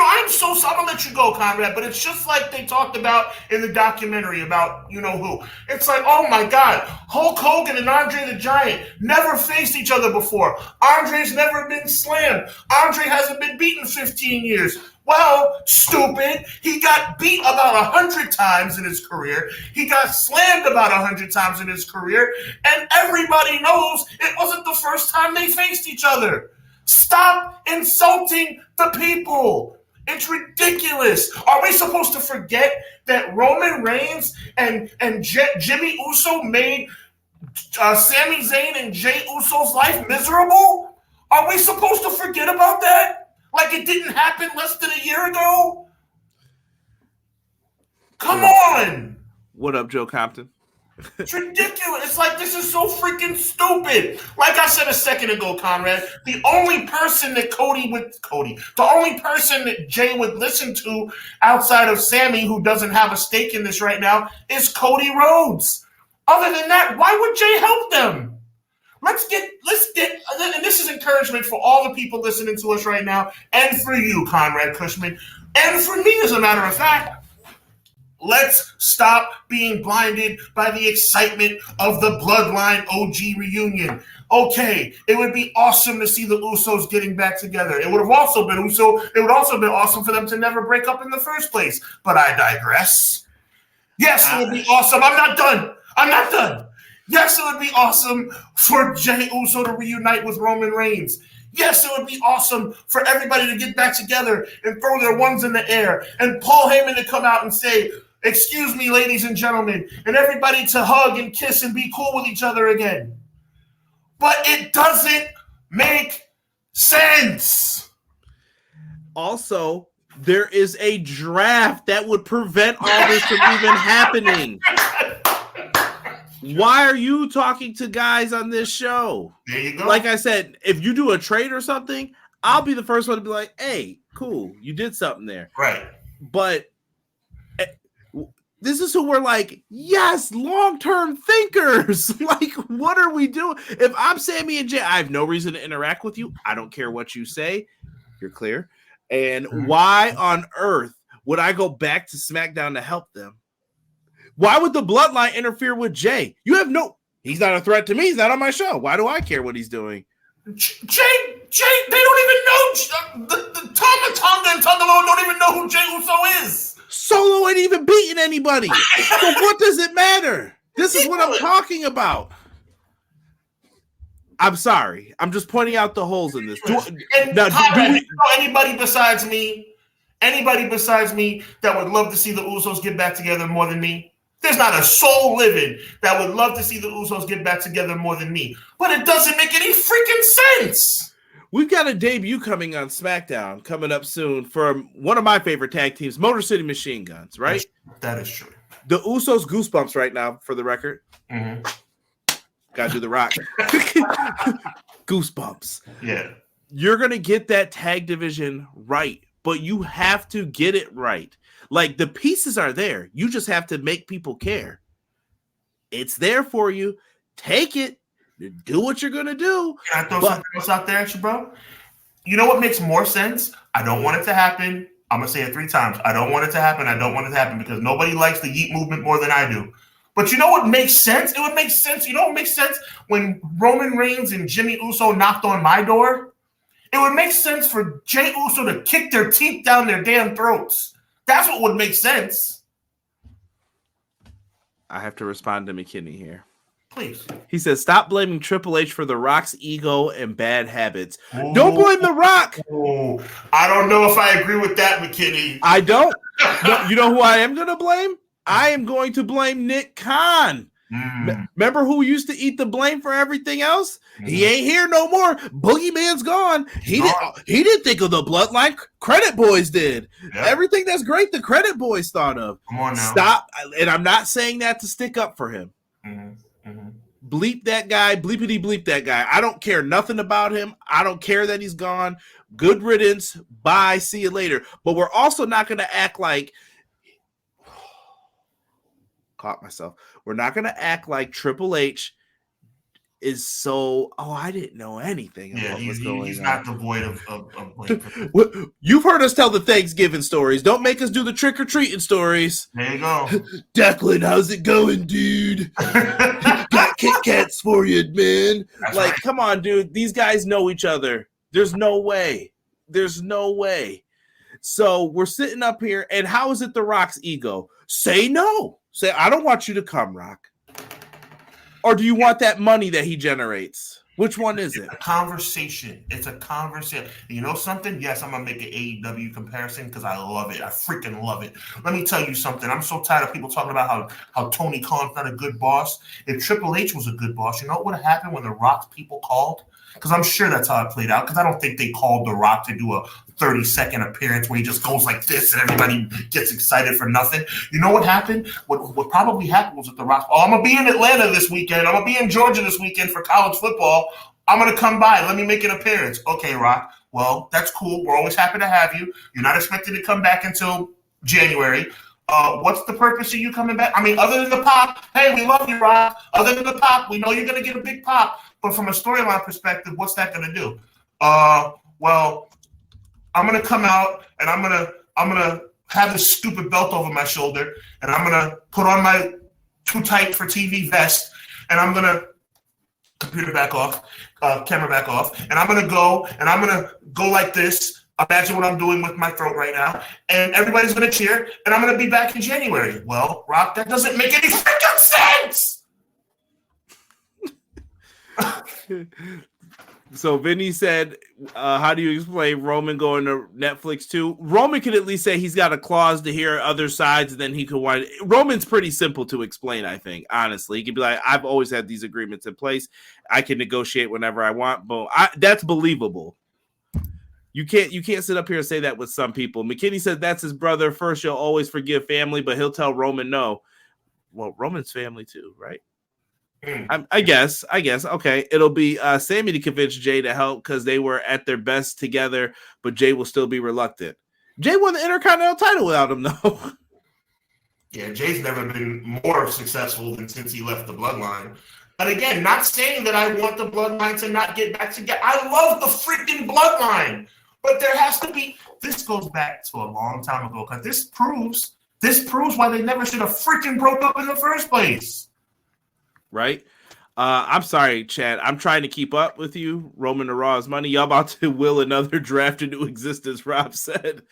going to let you go, Conrad, but it's just like they talked about in the documentary about who. It's like, oh my God, Hulk Hogan and Andre the Giant never faced each other before. Andre's never been slammed. Andre hasn't been beaten 15 years. Well, stupid. He got beat about 100 times in his career. He got slammed about 100 times in his career. And everybody knows it wasn't the first time they faced each other. Stop insulting the people. It's ridiculous. Are we supposed to forget that Roman Reigns and Jimmy Uso made Sami Zayn and Jey Uso's life miserable? Are we supposed to forget about that? Like it didn't happen less than a year ago? Come on. What up, Joe Compton? It's ridiculous. It's like, this is so freaking stupid. Like I said a second ago, Conrad, the only person that the only person that Jay would listen to outside of Sammy, who doesn't have a stake in this right now, is Cody Rhodes. Other than that, why would Jay help them? Let's get, and this is encouragement for all the people listening to us right now, and for you, Conrad Cushman, and for me, as a matter of fact. Let's stop being blinded by the excitement of the Bloodline OG reunion. Okay, it would be awesome to see the Usos getting back together. It would have also been awesome for them to never break up in the first place. But I digress. Yes, it would be awesome. I'm not done. Yes, it would be awesome for Jey Uso to reunite with Roman Reigns. Yes, it would be awesome for everybody to get back together and throw their ones in the air. And Paul Heyman to come out and say, "Excuse me, ladies and gentlemen," and everybody to hug and kiss and be cool with each other again. But it doesn't make sense. Also, there is a draft that would prevent all this from even happening. Why are you talking to guys on this show? There you go. Like I said, if you do a trade or something, I'll be the first one to be like, "Hey, cool, you did something there." Right. But this is who we're like, yes, long-term thinkers. Like, what are we doing? If I'm Sammy and Jay, I have no reason to interact with you. I don't care what you say. You're clear. And why on earth would I go back to SmackDown to help them? Why would the Bloodline interfere with Jay? He's not a threat to me. He's not on my show. Why do I care what he's doing? Jay, they don't even know. The Tonga and Tonga don't even know who Jey Uso is. Solo ain't even beating anybody. So what does it matter? This is what I'm talking about. I'm sorry. I'm just pointing out the holes in this. Anybody besides me that would love to see the Usos get back together more than me? There's not a soul living that would love to see the Usos get back together more than me. But it doesn't make any freaking sense. We've got a debut coming on SmackDown coming up soon for one of my favorite tag teams, Motor City Machine Guns, right? That is true. The Usos goosebumps right now, for the record. Mm-hmm. Gotta do the rock. Goosebumps. Yeah. You're going to get that tag division right, but you have to get it right. Like, the pieces are there. You just have to make people care. It's there for you. Take it. Do what you're going to do. Can I throw something else out there at you, bro? You know what makes more sense? I don't want it to happen. I'm going to say it 3 times. I don't want it to happen. I don't want it to happen because nobody likes the Yeet movement more than I do. But you know what makes sense? It would make sense. You know what makes sense? When Roman Reigns and Jimmy Uso knocked on my door, it would make sense for Jey Uso to kick their teeth down their damn throats. That's what would make sense. I have to respond to McKinney here. Please. He says, stop blaming Triple H for The Rock's ego and bad habits. Ooh. Don't blame The Rock. Ooh. I don't know if I agree with that, McKinney. I don't. No, you know who I am going to blame? I am going to blame Nick Khan. Remember who used to eat the blame for everything else? He ain't here no more. Boogeyman's gone. He didn't think of the Bloodline. Credit Boys did. Yep. Everything that's great, the Credit Boys thought of. Come on now. Stop. And I'm not saying that to stick up for him. Bleep that guy. Bleepity bleep that guy. I don't care nothing about him. I don't care that he's gone. Good riddance. Bye. See you later. But we're also not going to act like we're not going to act like Triple H is so, I didn't know anything about what's going on. He's not devoid of blame. You've heard us tell the Thanksgiving stories. Don't make us do the trick-or-treating stories. There you go. Declan, how's it going, dude? Got Kit Kats for you, man. That's like, right. Come on, dude. These guys know each other. There's no way. So we're sitting up here, and how is it The Rock's ego? Say no. Say, I don't want you to come, Rock. Or do you want that money that he generates? Which one is it? It's a conversation. You know something? Yes, I'm going to make an AEW comparison because I love it. I freaking love it. Let me tell you something. I'm so tired of people talking about how Tony Khan's not a good boss. If Triple H was a good boss, you know what would have happened when The Rock's people called? Because I'm sure that's how it played out. Because I don't think they called The Rock to do a 30-second appearance where he just goes like this and everybody gets excited for nothing. You know what happened? What probably happened was at The Rock. Oh, I'm going to be in Atlanta this weekend. I'm going to be in Georgia this weekend for college football. I'm going to come by. Let me make an appearance. Okay, Rock. Well, that's cool. We're always happy to have you. You're not expected to come back until January. What's the purpose of you coming back? I mean, other than the pop, hey, we love you, Rock. Other than the pop, we know you're going to get a big pop. But from a storyline perspective, what's that going to do? Well, I'm going to come out and I'm going to have this stupid belt over my shoulder and I'm going to put on my too tight for TV vest and I'm going to computer back off, camera back off, and I'm going to go like this. Imagine what I'm doing with my throat right now. And everybody's going to cheer, and I'm going to be back in January. Well, Rock, that doesn't make any freaking sense! So Vinny said, how do you explain Roman going to Netflix too? Roman can at least say he's got a clause to hear other sides, and then he could wind. Roman's pretty simple to explain, I think, honestly. He could be like, I've always had these agreements in place. I can negotiate whenever I want. But that's believable. You can't sit up here and say that with some people. McKinney said that's his brother. First, you'll always forgive family, but he'll tell Roman no. Well, Roman's family too, right? I guess. Okay. It'll be Sammy to convince Jay to help because they were at their best together, but Jay will still be reluctant. Jay won the Intercontinental title without him, though. Yeah, Jay's never been more successful than since he left the Bloodline. But again, not saying that I want the Bloodline to not get back together. I love the freaking Bloodline. But there has to be – this goes back to a long time ago because this proves why they never should have freaking broke up in the first place. Right? I'm sorry, Chad. I'm trying to keep up with you. Roman to Raw's money. Y'all about to will another draft into existence, Rob said.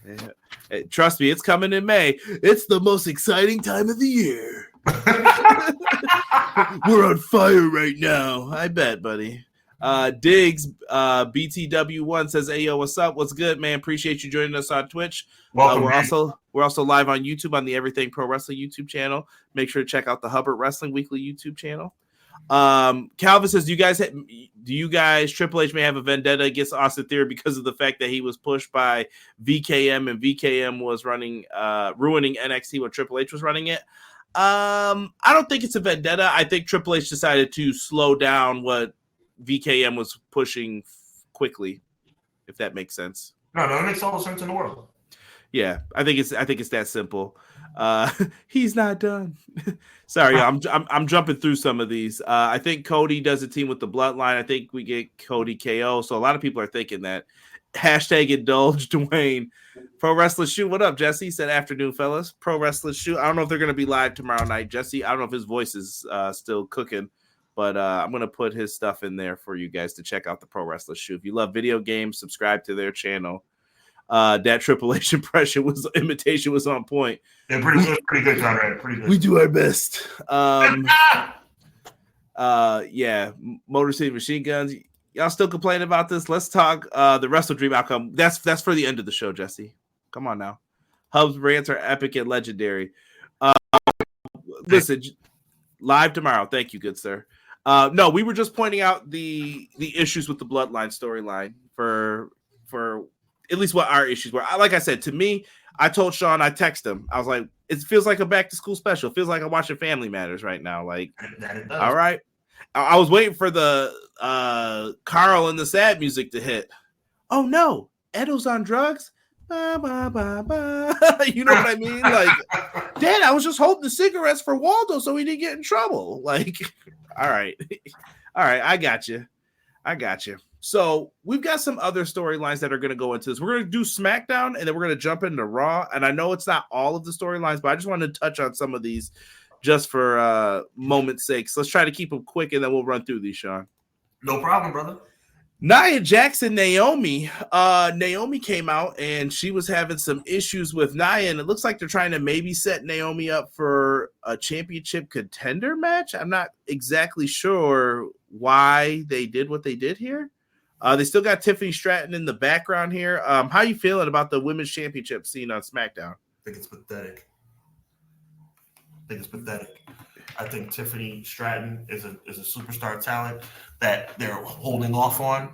Yeah. Hey, trust me, it's coming in May. It's the most exciting time of the year. We're on fire right now. I bet, buddy. Diggs, BTW1 says, hey, yo, what's up? What's good, man? Appreciate you joining us on Twitch. Welcome, we're also live on YouTube on the Everything Pro Wrestling YouTube channel. Make sure to check out the Hubbard Wrestling Weekly YouTube channel. Calvin says, do you guys Triple H may have a vendetta against Austin Theory because of the fact that he was pushed by VKM and VKM was running ruining NXT when Triple H was running it? I don't think it's a vendetta. I think Triple H decided to slow down what VKM was pushing quickly, if that makes sense. No, it makes all the sense in the world. Yeah, I think it's that simple. He's not done. Sorry, I'm jumping through some of these. I think Cody does a team with the Bloodline. I think we get Cody KO. So a lot of people are thinking that. Hashtag indulge Dwayne. Pro Wrestling Shoot. What up, Jesse? He said afternoon, fellas. Pro Wrestling Shoot. I don't know if they're going to be live tomorrow night, Jesse. I don't know if his voice is still cooking, but I'm going to put his stuff in there for you guys to check out the Pro Wrestling Shoot. If you love video games, subscribe to their channel. That Triple H imitation was on point. Yeah, pretty good, Conrad. Pretty good. We do our best. Yeah, Motor City Machine Guns. Y'all still complaining about this? Let's talk the Wrestle Dream outcome. That's for the end of the show, Jesse. Come on now. Hub's rants are epic and legendary. Listen, live tomorrow. Thank you, good sir. No, we were just pointing out the issues with the Bloodline storyline for at least what our issues were. Like I said, to me, I told Sean, I texted him. I was like, it feels like a back to school special. It feels like I'm watching Family Matters right now. Like, all right. I was waiting for the Carl and the sad music to hit. Oh no, Edo's on drugs. Ba, ba, ba, ba. You know what I mean? Like, Dad, I was just holding the cigarettes for Waldo so he didn't get in trouble. Like, all right. I got you. So we've got some other storylines that are going to go into this. We're going to do SmackDown, and then we're going to jump into Raw. And I know it's not all of the storylines, but I just wanted to touch on some of these just for moment's sake. So let's try to keep them quick, and then we'll run through these, Sean. No problem, brother. Nia Jax and Naomi. Naomi came out, and she was having some issues with Nia, and it looks like they're trying to maybe set Naomi up for a championship contender match. I'm not exactly sure why they did what they did here. They still got Tiffany Stratton in the background here. How you feeling about the women's championship scene on SmackDown? I think it's pathetic. I think Tiffany Stratton is a superstar talent that they're holding off on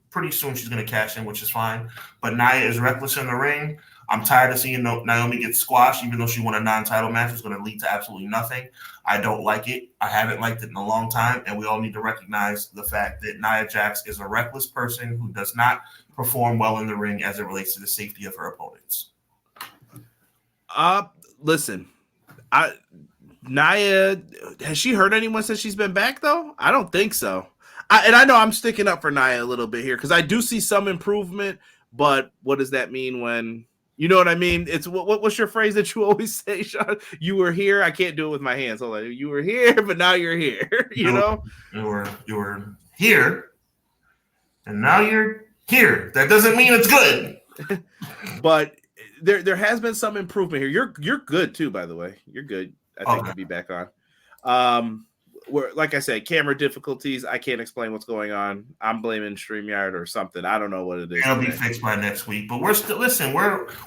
pretty soon she's going to cash in, which is fine. But Nia is reckless in the ring. I'm tired of seeing Naomi get squashed, even though she won a non-title match. It's going to lead to absolutely nothing. I don't like it. I haven't liked it in a long time, and we all need to recognize the fact that Nia Jax is a reckless person who does not perform well in the ring as it relates to the safety of her opponents. Listen, Nia, has she hurt anyone since she's been back, though? I don't think so. I know I'm sticking up for Nia a little bit here because I do see some improvement, but what does that mean when... You know what I mean? It's what's your phrase that you always say, Sean? You were here. I can't do it with my hands. Hold on. You were here, but now you're here. You know? You were here, and now you're here. That doesn't mean it's good. But there has been some improvement here. You're good too, by the way. You're good. I think to be back on. Where, like I said, camera difficulties. I can't explain what's going on. I'm blaming StreamYard or something. I don't know what it is. It'll be fixed by next week. But we're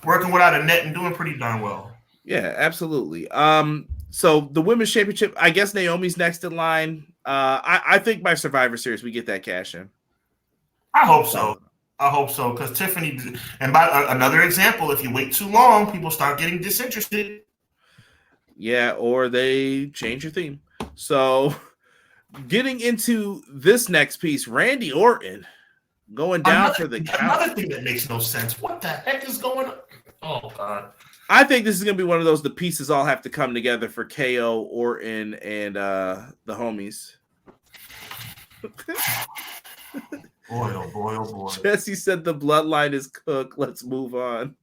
working without a net and doing pretty darn well. Yeah, absolutely. So the women's championship, I guess Naomi's next in line. I think by Survivor Series we get that cash in. I hope so. Because Tiffany, and by another example, if you wait too long, people start getting disinterested. Yeah, or they change your theme. So, getting into this next piece, Randy Orton going down for the count. Another thing that makes no sense. What the heck is going on? Oh, God. I think this is going to be one of those, the pieces all have to come together for KO, Orton, and the homies. Boy, oh boy, oh boy. Jesse said the bloodline is cooked. Let's move on.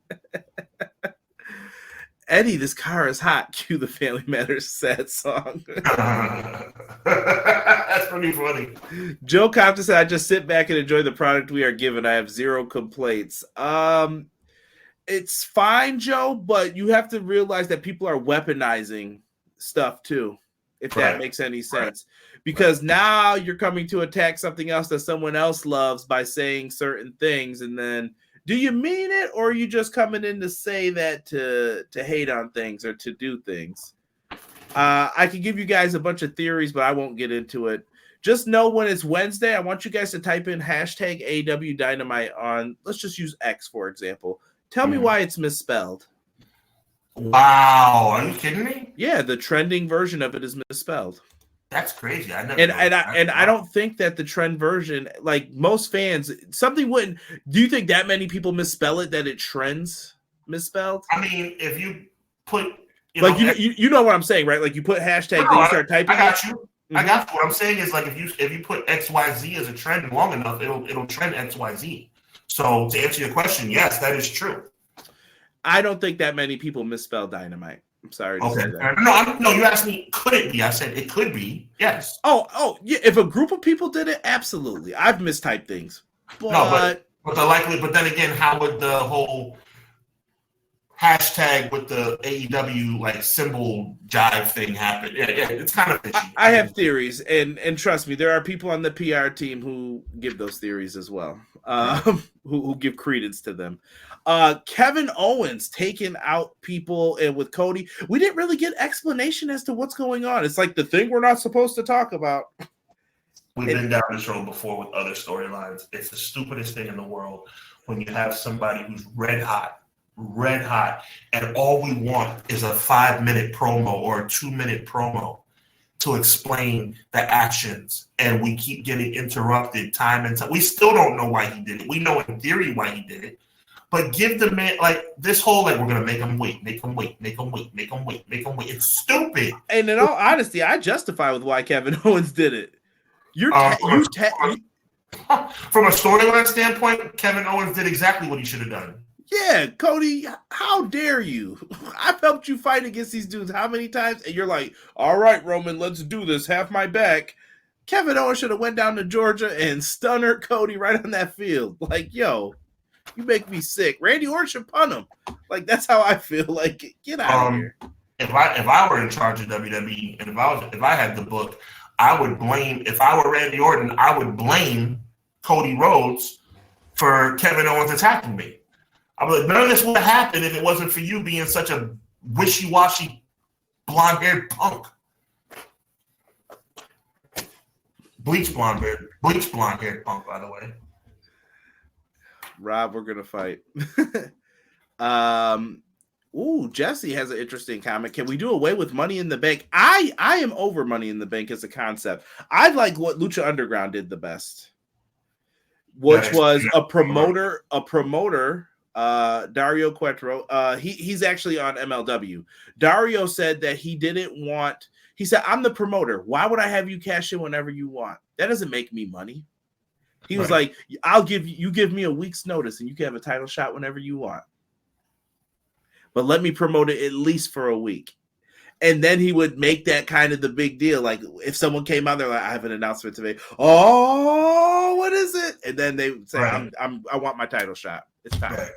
Eddie, this car is hot. Cue the Family Matters sad song. That's pretty funny. Joe Compton said, I just sit back and enjoy the product we are given. I have zero complaints. It's fine, Joe, but you have to realize that people are weaponizing stuff too, if that makes any sense. Because now you're coming to attack something else that someone else loves by saying certain things, and then do you mean it, or are you just coming in to say that to hate on things or to do things? I can give you guys a bunch of theories, but I won't get into it. Just know when it's Wednesday, I want you guys to type in hashtag AW Dynamite on, let's just use X, for example. Tell me why it's misspelled. Wow. Are you kidding me? Yeah, the trending version of it is misspelled. That's crazy. I don't think that the trend version, like most fans, something wouldn't. Do you think that many people misspell it that it trends misspelled? I mean, if you put you know what I'm saying, right? Like you put hashtag, then you start typing. I got you. Mm-hmm. I got you. What I'm saying is, like, if you put XYZ as a trend long enough, it'll trend XYZ. So to answer your question, yes, that is true. I don't think that many people misspell Dynamite. I'm sorry to say that. No, you asked me, could it be? I said it could be. Yes. Oh, yeah. If a group of people did it, absolutely. I've mistyped things. But then again, how would the whole hashtag with the AEW like symbol jive thing happen? Yeah, it's kind of fishy. I have theories, and trust me, there are people on the PR team who give those theories as well, who give credence to them. Kevin Owens taking out people, and with Cody, we didn't really get explanation as to what's going on. It's like the thing we're not supposed to talk about. We've been down this road before with other storylines. It's the stupidest thing in the world when you have somebody who's red hot, and all we want is a 5-minute promo or a 2-minute promo to explain the actions, and we keep getting interrupted time and time. We still don't know why he did it. We know in theory why he did it. But give the man, like, this whole, like, we're going to make him wait. It's stupid. And in all honesty, I justify with why Kevin Owens did it. From a storyline standpoint, Kevin Owens did exactly what he should have done. Yeah, Cody, how dare you? I've helped you fight against these dudes how many times? And you're like, all right, Roman, let's do this. Have my back. Kevin Owens should have went down to Georgia and stunner Cody right on that field. Like, yo. You make me sick. Randy Orton should punt him. Like, that's how I feel. Like, get out of here. If I were in charge of WWE, and if I had the book, I would blame. If I were Randy Orton, I would blame Cody Rhodes for Kevin Owens attacking me. I'm like, none of this would have happened if it wasn't for you being such a wishy-washy, blonde-haired punk. Bleach blonde-haired punk, by the way. Rob, we're gonna fight. Jesse has an interesting comment. Can we do away with Money in the Bank? I am over Money in the Bank as a concept. I like what Lucha Underground did the best, which was a promoter, Dario Cuetro. He's actually on MLW. Dario said that he didn't want. He said, "I'm the promoter. Why would I have you cash in whenever you want? That doesn't make me money." He was like, "I'll give me a week's notice, and you can have a title shot whenever you want. But let me promote it at least for a week." And then he would make that kind of the big deal. Like if someone came out there, like, "I have an announcement to make." Oh, what is it? And then they would say, I want my title shot. It's time.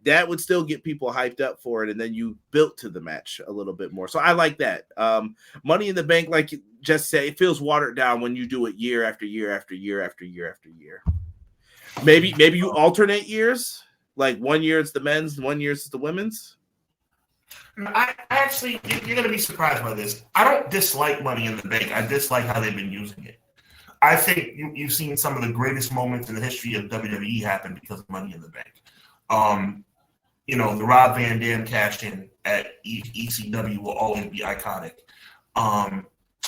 That would still get people hyped up for it. And then you built to the match a little bit more. So I like that. Money in the Bank, like you just said, it feels watered down when you do it year after year after year after year after year. Maybe you alternate years. Like 1 year it's the men's, 1 year it's the women's. I actually, you're going to be surprised by this. I don't dislike Money in the Bank. I dislike how they've been using it. I think you've seen some of the greatest moments in the history of WWE happen because of Money in the Bank. The Rob Van Dam cash in at ECW will always be iconic.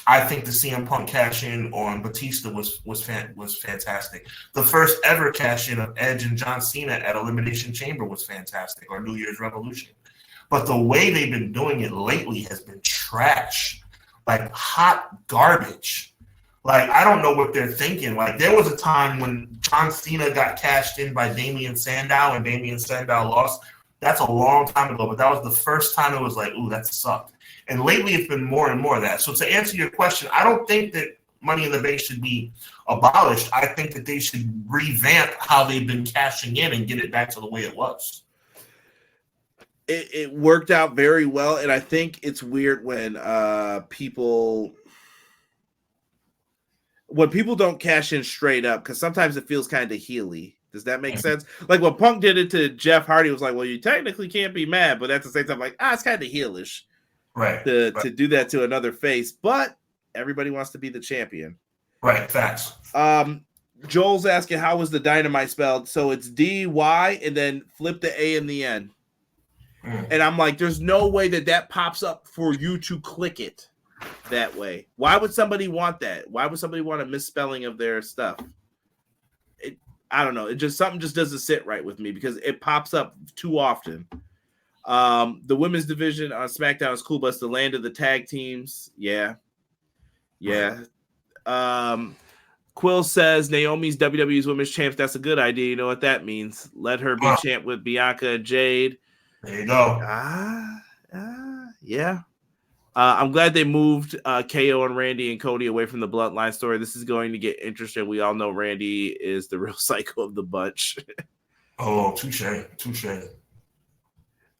I think the CM Punk cash in on Batista was fantastic. The first ever cash in of Edge and John Cena at Elimination Chamber was fantastic, or New Year's Revolution. But the way they've been doing it lately has been trash, like hot garbage. Like, I don't know what they're thinking. Like, there was a time when John Cena got cashed in by Damian Sandow and Damian Sandow lost. That's a long time ago, but that was the first time it was like, ooh, that sucked. And lately it's been more and more of that. So to answer your question, I don't think that Money in the Bank should be abolished. I think that they should revamp how they've been cashing in and get it back to the way it was. It worked out very well, and I think it's weird when people don't cash in straight up, because sometimes it feels kind of heely. Does that make sense? Like when Punk did it to Jeff Hardy, it was like, well, you technically can't be mad, but at the same time, like, it's kind of heelish, to do that to another face. But everybody wants to be the champion, right? Facts. Joel's asking, how was the Dynamite spelled? So it's D-Y and then flip the A in the end. And I'm like, there's no way that pops up for you to click it that way. Why would somebody want that? Why would somebody want a misspelling of their stuff? I don't know. Something just doesn't sit right with me because it pops up too often. The women's division on SmackDown is cool, but it's the land of the tag teams. Yeah. Quill says Naomi's WWE's women's champ. That's a good idea. You know what that means? Let her be champ with Bianca and Jade. There you go. Yeah. I'm glad they moved KO and Randy and Cody away from the Bloodline story. This is going to get interesting. We all know Randy is the real psycho of the bunch. Oh, touche.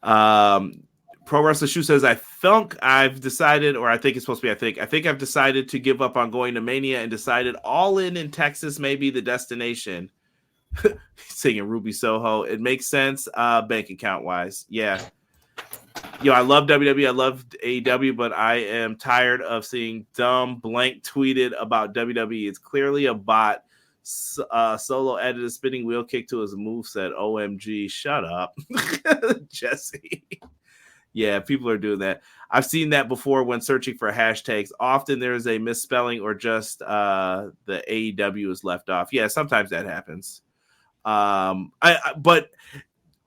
Pro Wrestler Shoe says, I think I've decided, or I think it's supposed to be, I think I've decided to give up on going to Mania and decided All In Texas may be the destination. Singing Ruby Soho. It makes sense bank account wise. Yeah. I love WWE. I love AEW, but I am tired of seeing dumb blank tweeted about WWE. It's clearly a bot. Solo added a spinning wheel kick to his moveset. OMG, shut up. Jesse. Yeah, people are doing that. I've seen that before when searching for hashtags. Often there's a misspelling or just the AEW is left off. Yeah, sometimes that happens. But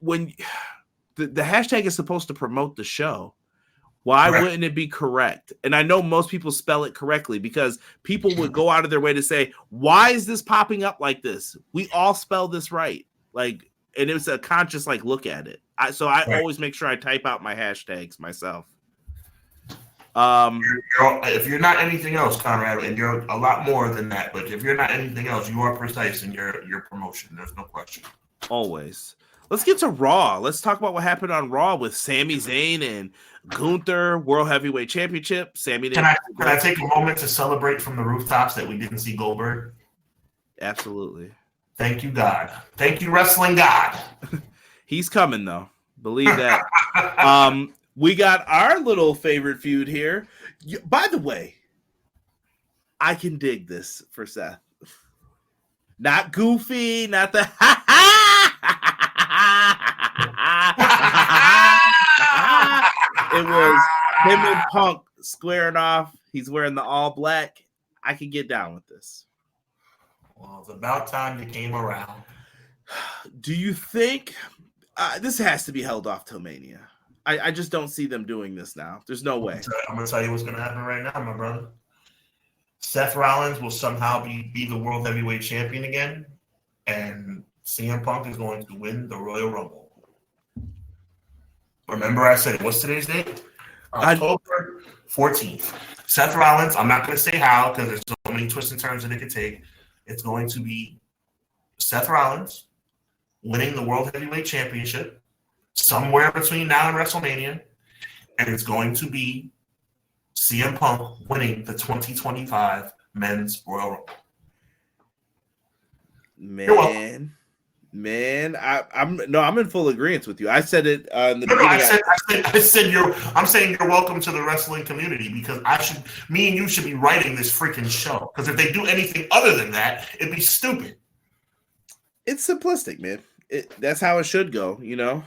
when the hashtag is supposed to promote the show, why wouldn't it be correct? And I know most people spell it correctly because people would go out of their way to say, why is this popping up like this? We all spell this right. Like, and it was a conscious look at it. So I always make sure I type out my hashtags myself. If you're not anything else, Conrad, and you're a lot more than that, but if you're not anything else, you are precise in your promotion. There's no question. Always. Let's get to Raw. Let's talk about what happened on Raw with Sami Zayn and Gunther, World Heavyweight Championship. Can I take a moment to celebrate from the rooftops that we didn't see Goldberg? Absolutely. Thank you, God. Thank you, wrestling God. He's coming, though. Believe that. We got our little favorite feud here. By the way, I can dig this for Seth. Not goofy, not the ha-ha. it was him and Punk squaring off. He's wearing the all black. I can get down with this. Well, it's about time they came around. Do you think this has to be held off till Mania? I just don't see them doing this now. There's no way. I'm going to tell you what's going to happen right now, my brother. Seth Rollins will somehow be the World Heavyweight Champion again, and CM Punk is going to win the Royal Rumble. Remember I said, what's today's date? October 14th. Seth Rollins, I'm not going to say how because there's so many twists and turns that it could take. It's going to be Seth Rollins winning the World Heavyweight Championship somewhere between now and WrestleMania, and it's going to be CM Punk winning the 2025 Men's Royal Rumble. Man, I'm in full agreement with you. I said it in the beginning. I'm saying you're welcome to the wrestling community because me and you should be writing this freaking show. Because if they do anything other than that, it'd be stupid. It's simplistic, man. That's how it should go, you know.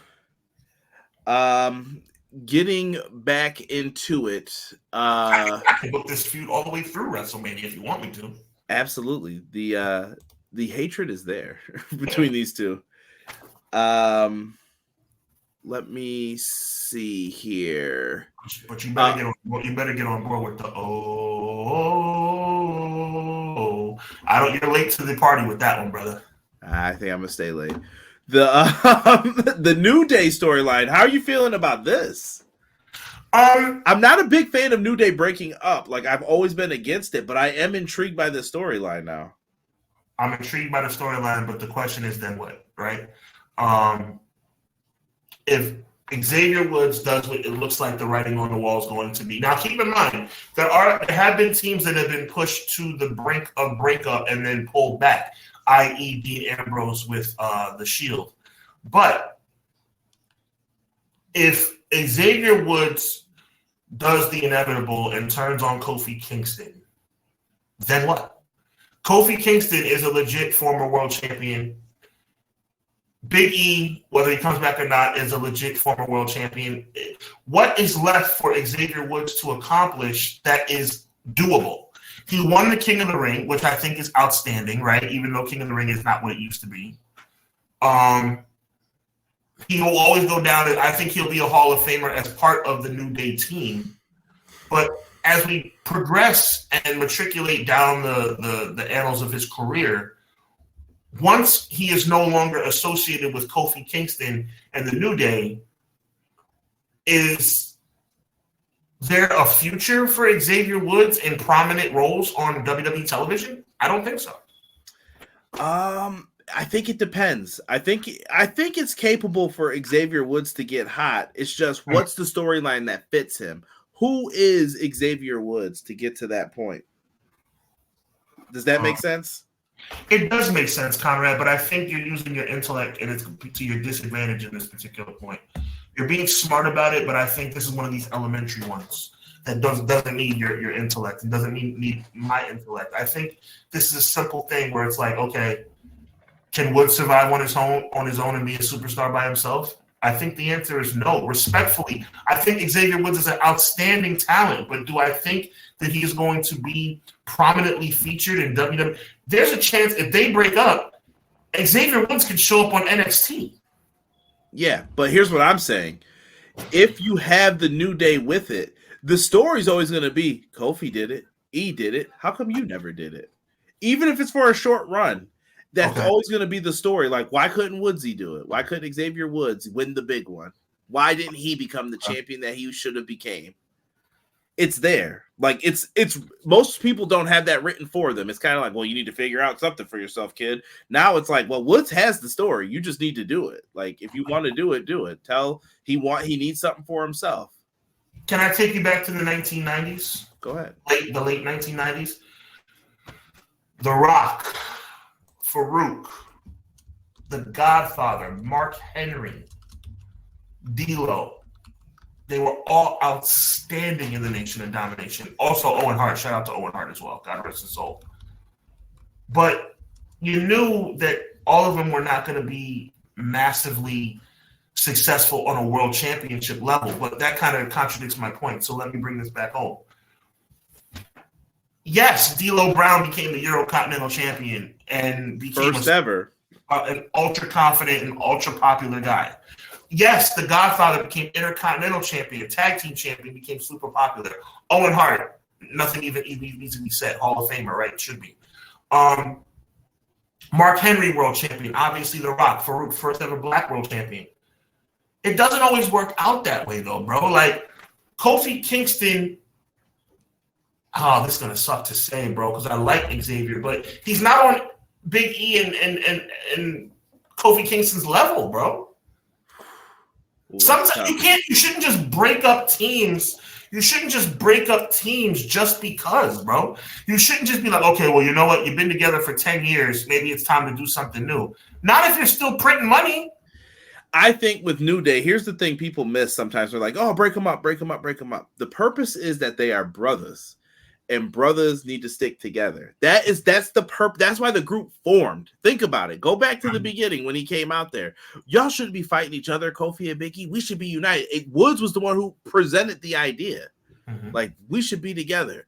Getting back into it, I can book this feud all the way through WrestleMania if you want me to. Absolutely. The hatred is there between these two. Let me see here. But you better get on board with the you're late to the party with that one, brother. I think I'm gonna stay late. The New Day storyline. How are you feeling about this? I'm not a big fan of New Day breaking up. Like I've always been against it, but I am intrigued by the storyline now. I'm intrigued by the storyline, but the question is then what, right? If Xavier Woods does what it looks like the writing on the wall is going to be. Now, keep in mind, there have been teams that have been pushed to the brink of breakup and then pulled back, i.e. Dean Ambrose with the Shield. But if Xavier Woods does the inevitable and turns on Kofi Kingston, then what? Kofi Kingston is a legit former world champion. Big E, whether he comes back or not, is a legit former world champion. What is left for Xavier Woods to accomplish that is doable? He won the King of the Ring, which I think is outstanding, right? Even though King of the Ring is not what it used to be. He will always go down. I think he'll be a Hall of Famer as part of the New Day team. But as we progress and matriculate down the annals of his career, once he is no longer associated with Kofi Kingston and the New Day, is there a future for Xavier Woods in prominent roles on WWE television? I don't think so. I think it depends. I think it's capable for Xavier Woods to get hot. It's just what's the storyline that fits him? Who is Xavier Woods to get to that point? Does that make sense? It does make sense, Conrad, but I think you're using your intellect and it's to your disadvantage in this particular point. You're being smart about it, but I think this is one of these elementary ones that doesn't need your intellect and doesn't need my intellect. I think this is a simple thing where it's like, okay, can Woods survive on his own and be a superstar by himself? I think the answer is no. Respectfully, I think Xavier Woods is an outstanding talent, but do I think that he is going to be prominently featured in WWE? There's a chance if they break up, Xavier Woods could show up on NXT. Yeah, but here's what I'm saying. If you have the New Day with it, the story's always going to be Kofi did it, E did it. How come you never did it? Even if it's for a short run. That's always going to be the story. Like, why couldn't Woodsy do it? Why couldn't Xavier Woods win the big one? Why didn't he become the champion that he should have became? It's there. Like, it's most people don't have that written for them. It's kind of like, well, you need to figure out something for yourself, kid. Now it's like, well, Woods has the story. You just need to do it. Like, if you want to do it, do it. He needs something for himself. Can I take you back to the 1990s? Go ahead. The late 1990s. The Rock, Farouk, The Godfather, Mark Henry, D'Lo. They were all outstanding in the Nation of Domination. Also, Owen Hart. Shout out to Owen Hart as well. God rest his soul. But you knew that all of them were not going to be massively successful on a world championship level. But that kind of contradicts my point. So let me bring this back home. Yes, D'Lo Brown became the Eurocontinental champion and became first ever an ultra confident and ultra popular guy. Yes, the Godfather became Intercontinental champion, tag team champion, became super popular. Owen Hart, nothing even needs to be said. Hall of Famer, right? Should be. Mark Henry, world champion. Obviously, The Rock, Farouk, first ever black world champion. It doesn't always work out that way, though, bro. Like, Kofi Kingston. Oh, this is gonna suck to say, bro, because I like Xavier, but he's not on Big E and Kofi Kingston's level, bro. Sometimes you shouldn't just break up teams. You shouldn't just break up teams just because, bro. You shouldn't just be like, okay, well, you know what? You've been together for 10 years. Maybe it's time to do something new. Not if you're still printing money. I think with New Day, here's the thing people miss sometimes. They're like, oh, break them up, break them up, break them up. The purpose is that they are brothers. And brothers need to stick together. That's the That's why the group formed. Think about it. Go back to the beginning when he came out there. Y'all shouldn't be fighting each other, Kofi and Big E. We should be united. Woods was the one who presented the idea. Mm-hmm. Like, we should be together.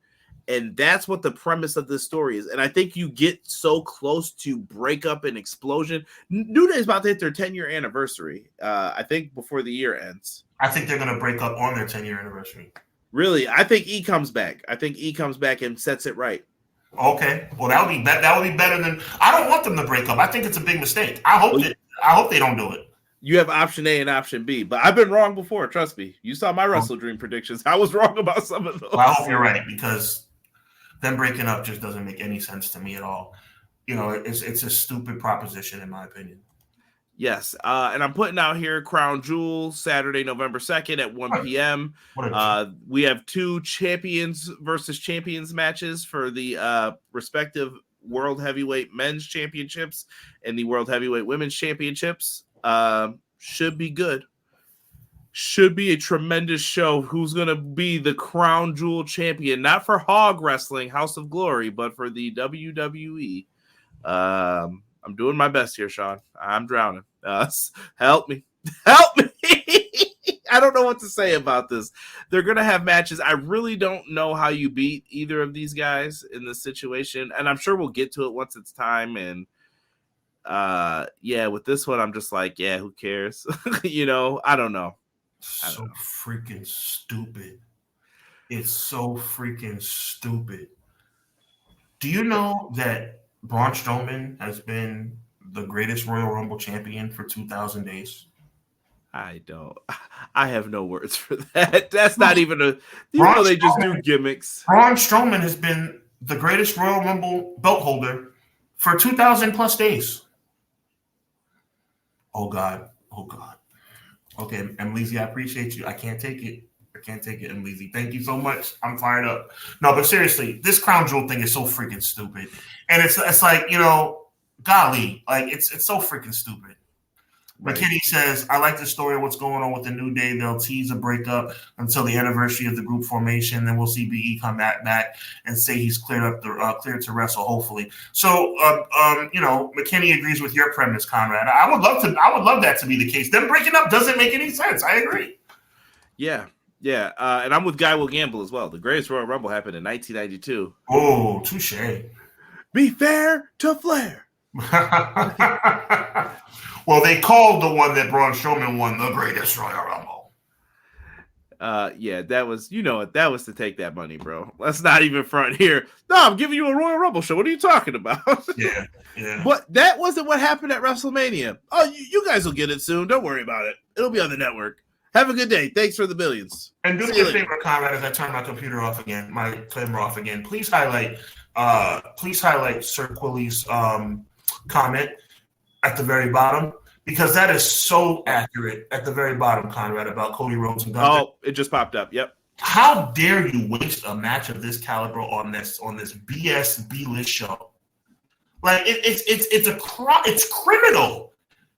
And that's what the premise of this story is. And I think you get so close to breakup and explosion. New Day is about to hit their 10-year anniversary. I think before the year ends. I think they're going to break up on their 10-year anniversary. Really, I think E comes back. I think E comes back and sets it right. Okay, well that would be better than. I don't want them to break up. I think it's a big mistake. I hope they don't do it. You have option A and option B, but I've been wrong before. Trust me. You saw my Wrestle Dream predictions. I was wrong about some of those. Well, I hope you're right because them breaking up just doesn't make any sense to me at all. You know, it's a stupid proposition in my opinion. Yes, and I'm putting out here Crown Jewel, Saturday, November 2nd at 1 p.m. We have 2 champions versus champions matches for the respective World Heavyweight Men's Championships and the World Heavyweight Women's Championships. Should be good. Should be a tremendous show. Who's going to be the Crown Jewel champion? Not for Hog Wrestling, House of Glory, but for the WWE. I'm doing my best here, Sean. I'm drowning. Help me. Help me. I don't know what to say about this. They're going to have matches. I really don't know how you beat either of these guys in this situation. And I'm sure we'll get to it once it's time. And with this one, I'm just like, yeah, who cares? You know, I don't know. So freaking stupid. It's so freaking stupid. Do you know that Braun Strowman has been the greatest Royal Rumble champion for 2,000 days? I have no words for that. That's not even a. They just do gimmicks. Braun Strowman has been the greatest Royal Rumble belt holder for 2,000 plus days. Oh God. Okay, Emily, I appreciate you. I can't take it, Emily. Thank you so much. I'm fired up. No, but seriously, this Crown Jewel thing is so freaking stupid. And it's like, you know, golly, like it's so freaking stupid. Right. McKinney says, I like the story of what's going on with the New Day. They'll tease a breakup until the anniversary of the group formation. Then we'll see BE come back and say he's cleared to wrestle, hopefully. So, you know, McKinney agrees with your premise, Conrad. I would love that to be the case. Them breaking up doesn't make any sense. I agree. Yeah. And I'm with Guy Will Gamble as well. The greatest Royal Rumble happened in 1992. Oh, touche. Be fair to Flair. Well, they called the one that Braun Strowman won the greatest Royal Rumble. That was, you know what, that was to take that money, bro. Let's not even front here. No, I'm giving you a Royal Rumble show. What are you talking about? Yeah. But that wasn't what happened at WrestleMania. Oh, you guys will get it soon. Don't worry about it. It'll be on the network. Have a good day. Thanks for the billions. And do me a favor, Conrad, as I turn my computer off again, my timer off again. Please highlight Sir Quilly's comment at the very bottom, because that is so accurate at the very bottom, Conrad, about Cody Rhodes and Gunther. Oh, it just popped up. Yep. How dare you waste a match of this caliber on this BS B-list show? Like it's criminal.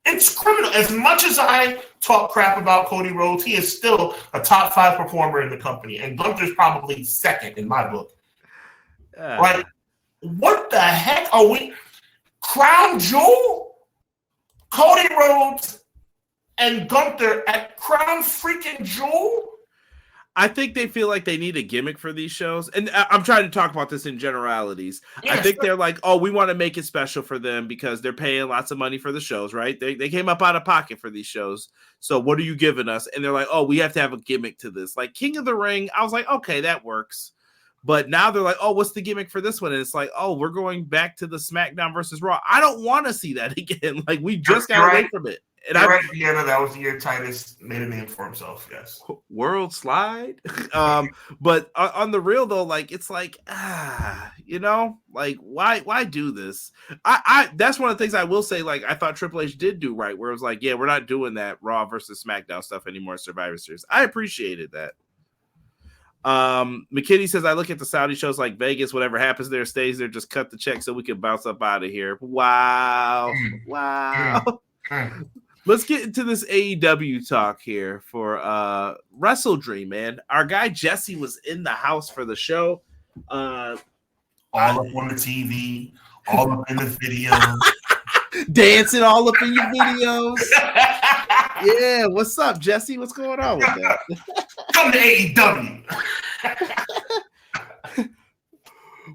It's criminal. As much as I talk crap about Cody Rhodes, he is still a top 5 performer in the company, and Gunther's probably second in my book. Like, what the heck are we? Crown Jewel? Cody Rhodes and Gunther at Crown freaking Jewel. I think they feel like they need a gimmick for these shows. And I'm trying to talk about this in generalities. Yes. I think they're like, oh, we want to make it special for them because they're paying lots of money for the shows, right? They came up out of pocket for these shows. So what are you giving us? And they're like, oh, we have to have a gimmick to this. Like King of the Ring, I was like, okay, that works. But now they're like, oh, what's the gimmick for this one? And it's like, oh, we're going back to the Smackdown versus Raw. I don't want to see that again. Like we just got away from it. And right, Vienna, that was the year Titus made a name for himself. Yes, World Slide. But on the real though, like it's like like why do this? I that's one of the things I will say. Like I thought Triple H did do right, where it was like, yeah, we're not doing that Raw versus SmackDown stuff anymore. Survivor Series. I appreciated that. McKinney says I look at the Saudi shows like Vegas. Whatever happens there stays there. Just cut the check so we can bounce up out of here. Wow. Let's get into this AEW talk here for Wrestle Dream, man. Our guy Jesse was in the house for the show. All up on the TV, all up in the video. Dancing all up in your videos. Yeah, what's up, Jesse? What's going on with that? Come to AEW.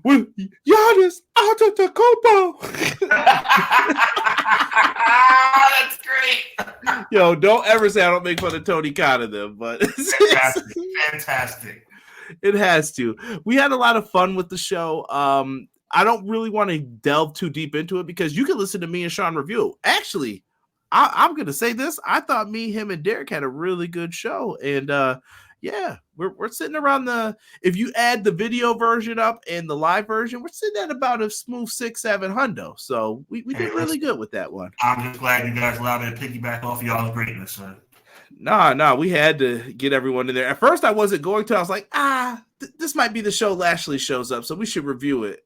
With Giannis Antetokounmpo. That's great. Yo, don't ever say I don't make fun of Tony Khan of them, but fantastic. It has to. We had a lot of fun with the show. I don't really want to delve too deep into it because you can listen to me and Sean review. Actually, I'm going to say this. I thought me, him, and Derek had a really good show. And yeah, we're sitting around if you add the video version up and the live version, we're sitting at about a smooth 6-7 hundo. So we did really good with that one. I'm just glad you guys allowed me to piggyback off y'all's greatness, man. No, we had to get everyone in there. At first, I wasn't going to. I was like, this might be the show Lashley shows up, so we should review it.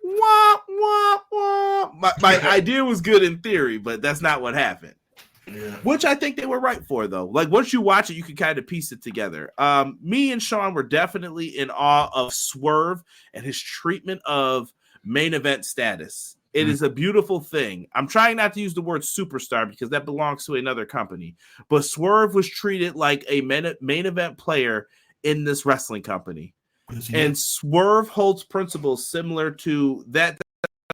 Wah, wah, wah. My idea was good in theory, but that's not what happened. Yeah. Which I think they were right for, though. Like, once you watch it, you can kind of piece it together. Me and Sean were definitely in awe of Swerve and his treatment of main event status. It is a beautiful thing. I'm trying not to use the word superstar because that belongs to another company. But Swerve was treated like a main event player in this wrestling company. And Swerve holds principles similar to that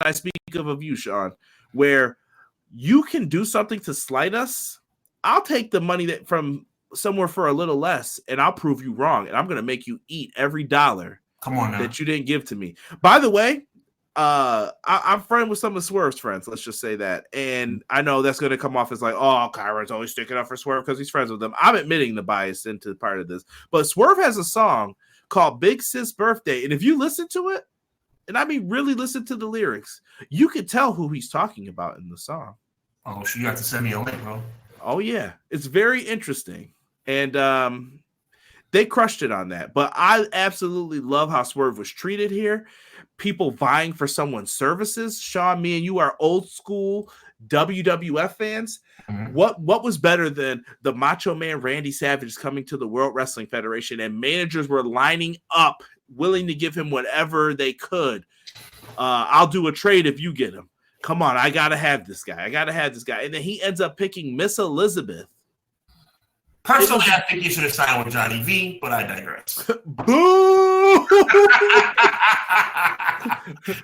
I speak of you, Sean, where you can do something to slight us. I'll take the money that from somewhere for a little less, and I'll prove you wrong. And I'm going to make you eat every dollar that you didn't give to me. By the way, I'm friend with some of Swerve's friends. Let's just say that. And I know that's going to come off as like, oh, Kyron's always sticking up for Swerve because he's friends with them. I'm admitting the bias into part of this. But Swerve has a song called Big Sis Birthday. And if you listen to it, and I mean really listen to the lyrics, you could tell who he's talking about in the song. Oh, so you have to send me a link, bro. Oh, yeah. It's very interesting. And they crushed it on that. But I absolutely love how Swerve was treated here. People vying for someone's services. Sean, me and you are old school WWF fans. Mm-hmm. What was better than the Macho Man Randy Savage coming to the World Wrestling Federation and managers were lining up, willing to give him whatever they could. I'll do a trade if you get him. Come on, I got to have this guy. And then he ends up picking Miss Elizabeth. Personally, I think you should have signed with Johnny V, but I digress. Boo!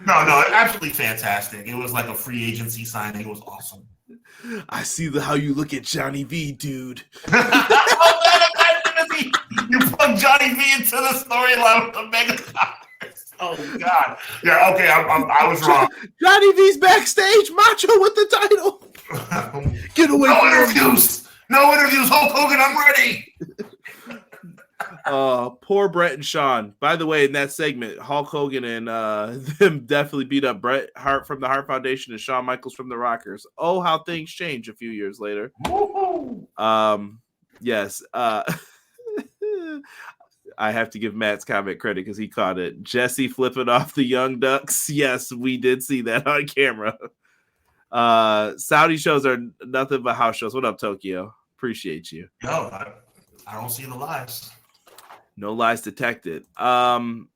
No, absolutely fantastic. It was like a free agency signing. It was awesome. I see how you look at Johnny V, dude. You put Johnny V into the storyline with the Mega Powers. Oh, God. Yeah, okay, I was wrong. Johnny V's backstage, Macho with the title. Get away from interviews. No interviews, Hulk Hogan, I'm ready. Poor Bret and Sean. By the way, in that segment, Hulk Hogan and them definitely beat up Bret Hart from the Hart Foundation and Shawn Michaels from the Rockers. Oh, how things change a few years later. Woo-hoo. Yes. I have to give Matt's comment credit because he caught it. Jesse flipping off the Young Ducks. Yes, we did see that on camera. Saudi shows are nothing but house shows. What up, Tokyo? Appreciate you. Yo, I don't see the lies. No lies detected. And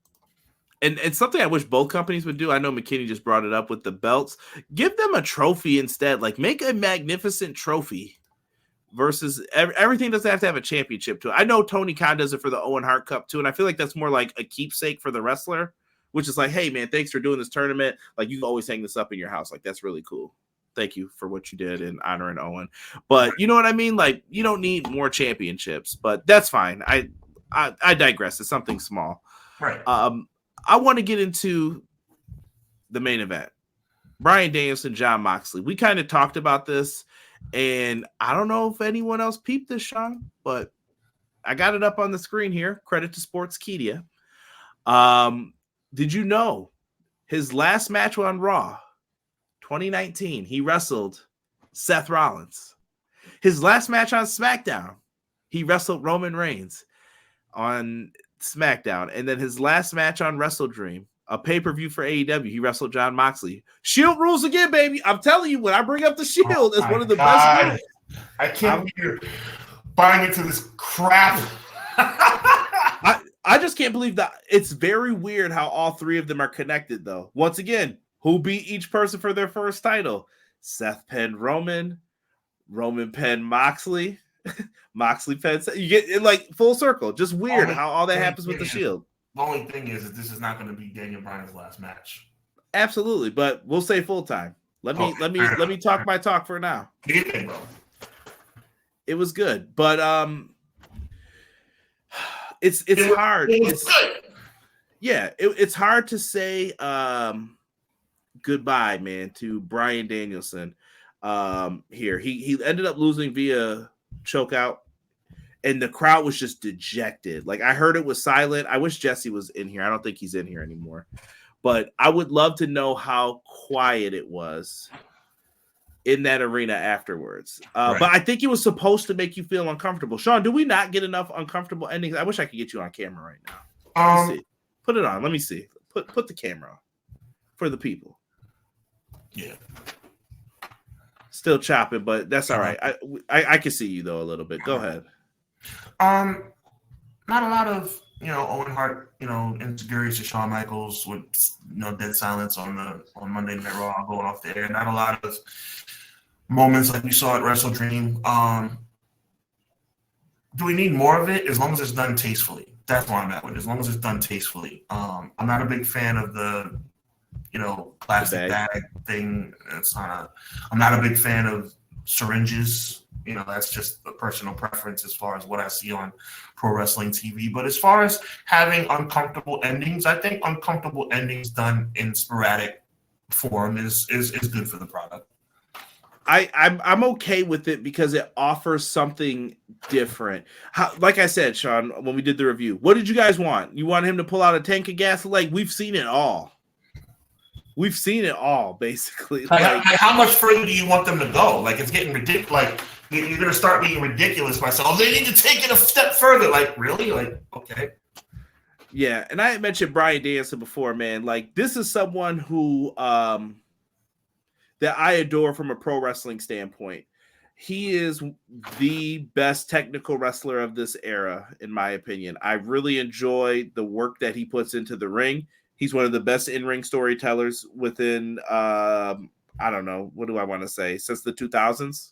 something I wish both companies would do. I know McKinney just brought it up with the belts. Give them a trophy instead. Like make a magnificent trophy versus everything doesn't have to have a championship to it. I know Tony Khan does it for the Owen Hart Cup too, and I feel like that's more like a keepsake for the wrestler, which is like, hey man, thanks for doing this tournament. Like you can always hang this up in your house. Like that's really cool. Thank you for what you did in honoring Owen. But you know what I mean? Like you don't need more championships, but that's fine. I digress. It's something small. Right. I want to get into the main event. Bryan Danielson, Jon Moxley. We kind of talked about this, and I don't know if anyone else peeped this, Sean, but I got it up on the screen here. Credit to Sportskeeda. Did you know his last match on Raw, 2019, he wrestled Seth Rollins. His last match on SmackDown, he wrestled Roman Reigns on SmackDown. And then his last match on Wrestle Dream, a pay-per-view for AEW, he wrestled Jon Moxley. Shield rules again, baby. I'm telling you, when I bring up the Shield, it's one of the best groups. I can't hear buying into this crap. I just can't believe that. It's very weird how all three of them are connected, though. Once again, who beat each person for their first title? Seth penned Roman, Roman penned Moxley, Moxley penned Seth. You get it like full circle. Just weird how all that happens with the Shield. The only thing is that this is not going to be Daniel Bryan's last match. Absolutely, but we'll say full time. Let me talk my talk for now. What do you think, bro? It was good, but it's hard. It's hard to say goodbye, man, to Bryan Danielson. Here he ended up losing via chokeout, and the crowd was just dejected. Like I heard it was silent. I wish Jesse was in here. I don't think he's in here anymore, but I would love to know how quiet it was in that arena afterwards. Right. But I think it was supposed to make you feel uncomfortable. Sean, do we not get enough uncomfortable endings? I wish I could get you on camera right now. Let me see. Put it on. Let me see. Put the camera on for the people. Yeah. Still chopping, but that's all right. I can see you though a little bit. Go ahead. Not a lot of Owen Hart insecurities to Shawn Michaels with dead silence on Monday Night Raw going off the air. Not a lot of moments like we saw at Wrestle Dream. Do we need more of it? As long as it's done tastefully. That's where I'm at with it. As long as it's done tastefully. I'm not a big fan of the plastic bag thing. I'm not a big fan of syringes. That's just a personal preference as far as what I see on pro wrestling TV. But as far as having uncomfortable endings, I think uncomfortable endings done in sporadic form is good for the product. I'm okay with it because it offers something different. Like I said, Sean, when we did the review, what did you guys want? You want him to pull out a tank of gas? Like we've seen it all. We've seen it all, basically. How much further do you want them to go? Like it's getting ridiculous. Like you're going to start being ridiculous by saying, "Oh, they need to take it a step further." Like really? Like okay. Yeah, and I had mentioned Bryan Danielson before, man. Like this is someone who that I adore from a pro wrestling standpoint. He is the best technical wrestler of this era, in my opinion. I really enjoy the work that he puts into the ring. He's one of the best in-ring storytellers within, I don't know, what do I want to say, since the 2000s?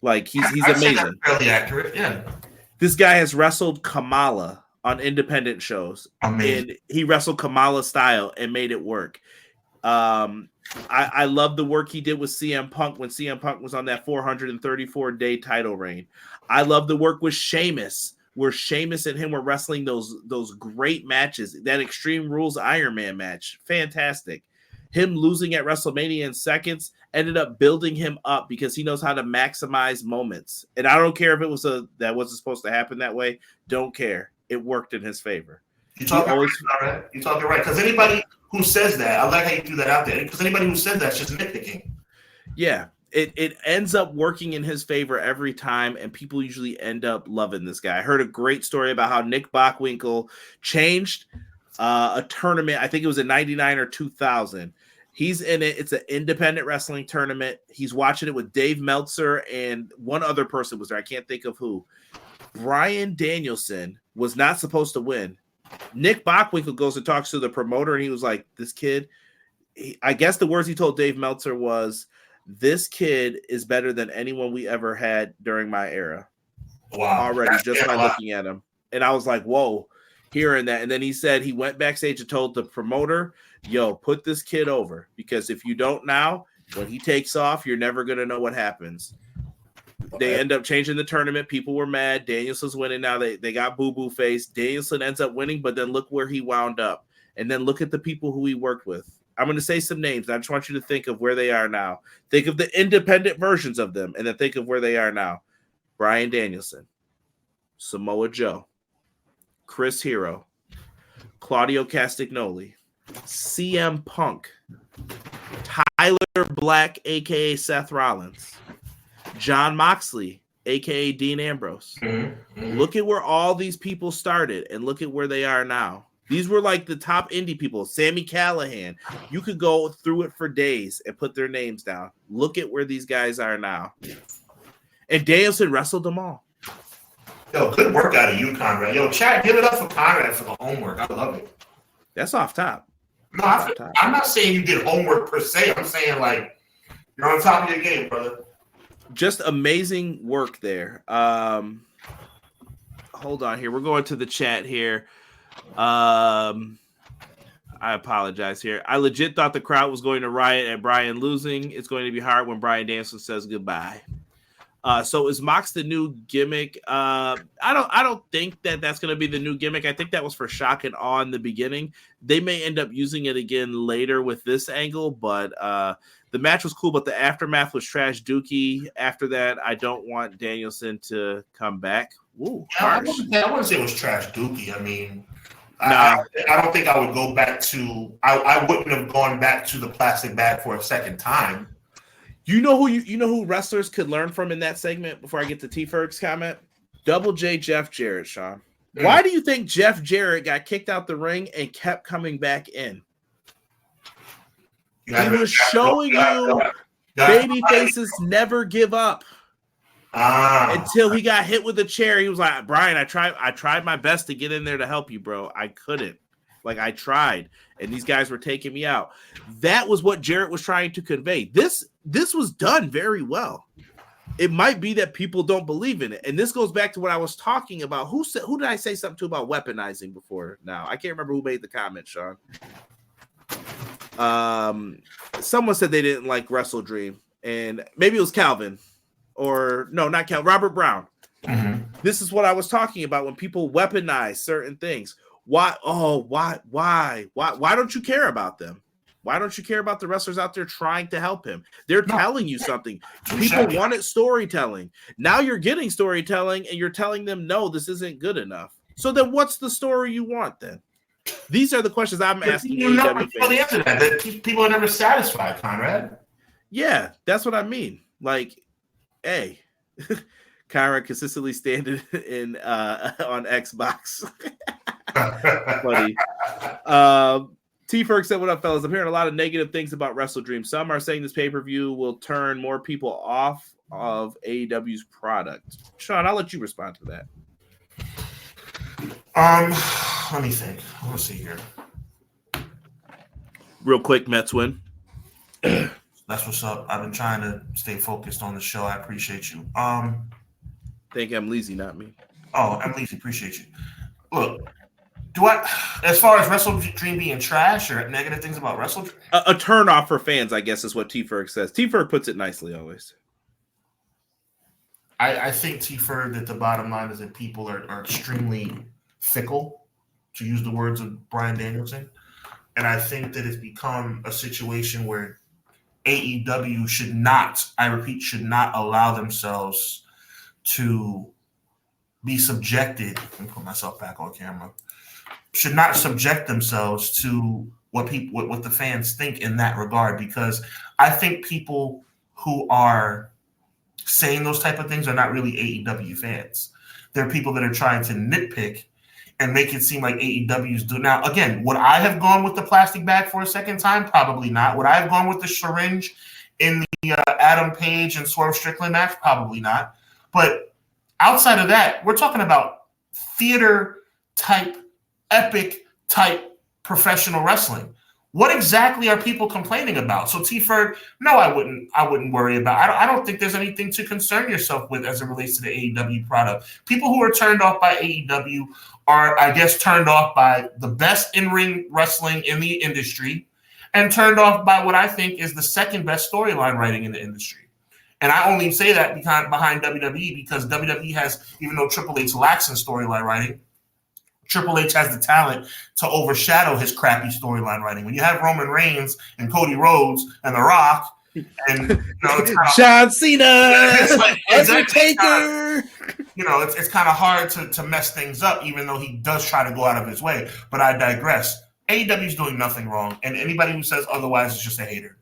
Like, he's amazing. That's fairly accurate, yeah. This guy has wrestled Kamala on independent shows. Amazing. And he wrestled Kamala style and made it work. I love the work he did with CM Punk when CM Punk was on that 434-day title reign. I love the work with Sheamus, where Sheamus and him were wrestling those great matches. That Extreme Rules Iron Man match, fantastic. Him losing at WrestleMania in seconds ended up building him up because he knows how to maximize moments. And I don't care if it was that wasn't supposed to happen that way. Don't care. It worked in his favor. You're talking right. You're talking right. Because anybody who says that, I like how you threw that out there. Because anybody who says that's just nitpicking. Yeah. It ends up working in his favor every time, and people usually end up loving this guy. I heard a great story about how Nick Bockwinkel changed a tournament. I think it was in 99 or 2000. He's in it. It's an independent wrestling tournament. He's watching it with Dave Meltzer and one other person was there. I can't think of who. Bryan Danielson was not supposed to win. Nick Bockwinkel goes and talks to the promoter, and he was like, this kid, I guess the words he told Dave Meltzer was, This kid is better than anyone we ever had during my era. Wow. Already, just by looking at him. And I was like, whoa, hearing that. And then he said he went backstage and told the promoter, yo, put this kid over. Because if you don't now, when he takes off, you're never going to know what happens. They end up changing the tournament. People were mad. Danielson's winning now. They got boo-boo face. Danielson ends up winning, but then look where he wound up. And then look at the people who he worked with. I'm going to say some names. I just want you to think of where they are now. Think of the independent versions of them, and then think of where they are now. Bryan Danielson, Samoa Joe, Chris Hero, Claudio Castagnoli, CM Punk, Tyler Black, a.k.a. Seth Rollins, Jon Moxley, a.k.a. Dean Ambrose. Look at where all these people started, and look at where they are now. These were like the top indie people. Sami Callihan. You could go through it for days and put their names down. Look at where these guys are now. And Danielson wrestled them all. Yo, good work out of you, Conrad. Yo, chat, give it up for Conrad for the homework. I love it. That's off top. No, I'm not saying you did homework per se. I'm saying, like, you're on top of your game, brother. Just amazing work there. Hold on here. We're going to the chat here. I apologize here. I legit thought the crowd was going to riot at Bryan losing. It's going to be hard when Bryan Danielson says goodbye. So is Mox the new gimmick? I don't think that's going to be the new gimmick. I think that was for shock and awe in the beginning. They may end up using it again later with this angle, but the match was cool, but the aftermath was trash dookie. After that, I don't want Danielson to come back. Ooh, I wouldn't say it was trash dookie. I mean, I don't think I would go back to. I wouldn't have gone back to the plastic bag for a second time. You know who wrestlers could learn from in that segment before I get to T-Ferg's comment? Double J Jeff Jarrett, Sean. Why do you think Jeff Jarrett got kicked out the ring and kept coming back in? He was showing you baby faces never give up. Until he got hit with a chair. He was like, Bryan, I tried my best to get in there to help you, bro. I couldn't. Like, I tried, and these guys were taking me out. That was what Jarrett was trying to convey. This was done very well. It might be that people don't believe in it. And this goes back to what I was talking about. Who did I say something to about weaponizing before now? I can't remember who made the comment, Sean. Someone said they didn't like Wrestle Dream, and maybe it was Calvin. Or no, not Calvin, Robert Brown. Mm-hmm. This is what I was talking about when people weaponize certain things. Why don't you care about them? Why don't you care about the wrestlers out there trying to help him? They're telling you something. People wanted storytelling. Now you're getting storytelling and you're telling them, no, this isn't good enough. So then what's the story you want then? These are the questions I'm asking. The answer to that. People are never satisfied, Conrad. Yeah, that's what I mean. Like, hey, Conrad consistently standing in on Xbox. Funny. T-Ferg said, what up, fellas? I'm hearing a lot of negative things about Wrestle Dream. Some are saying this pay-per-view will turn more people off of AEW's product. Sean, I'll let you respond to that. Let me think. Let's see here. Real quick, Mets win. That's what's up. I've been trying to stay focused on the show. I appreciate you. Think I'm lazy, not me. Oh, I'm lazy. Appreciate you. Look, as far as Wrestle Dream being trash or negative things about Wrestle Dream? A turnoff for fans, I guess, is what T-Ferg says. T-Ferg puts it nicely always. I think, T-Ferg, that the bottom line is that people are extremely fickle, to use the words of Bryan Danielson. And I think that it's become a situation where AEW should not allow themselves to be subjected. Let me put myself back on camera. Should not subject themselves to what the fans think in that regard, because I think people who are saying those type of things are not really AEW fans. They're people that are trying to nitpick and make it seem like AEW's do. Now, again, would I have gone with the plastic bag for a second time? Probably not. Would I have gone with the syringe in the Adam Page and Swerve Strickland match? Probably not. But outside of that, we're talking about theater type, epic type professional wrestling. What exactly are people complaining about? So T-Ferg, no, I wouldn't worry about. I don't think there's anything to concern yourself with as it relates to the AEW product. People who are turned off by AEW are, I guess, turned off by the best in-ring wrestling in the industry, and turned off by what I think is the second best storyline writing in the industry. And I only say that behind WWE because WWE has, even though Triple H lacks in storyline writing, Triple H has the talent to overshadow his crappy storyline writing. When you have Roman Reigns and Cody Rhodes and The Rock and John Cena, Undertaker, it's kind of hard to mess things up, even though he does try to go out of his way. But I digress. AEW is doing nothing wrong, and anybody who says otherwise is just a hater.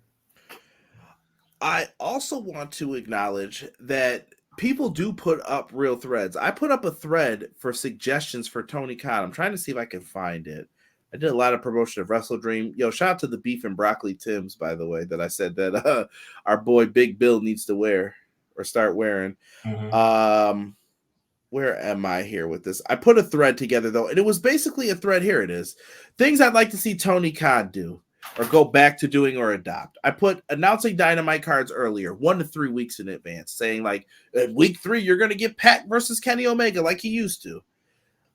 I also want to acknowledge that people do put up real threads. I put up a thread for suggestions for Tony Khan. I'm trying to see if I can find it. I did a lot of promotion of Wrestle Dream. Yo, shout out to the Beef and Broccoli Tims, by the way, that I said that our boy Big Bill needs to wear or start wearing. Mm-hmm. Where am I here with this? I put a thread together, though, and it was basically a thread. Here it is. Things I'd like to see Tony Khan do or go back to doing or adopt. I put announcing Dynamite cards earlier, 1 to 3 weeks in advance, saying like, week 3, you're going to get Pac versus Kenny Omega like he used to.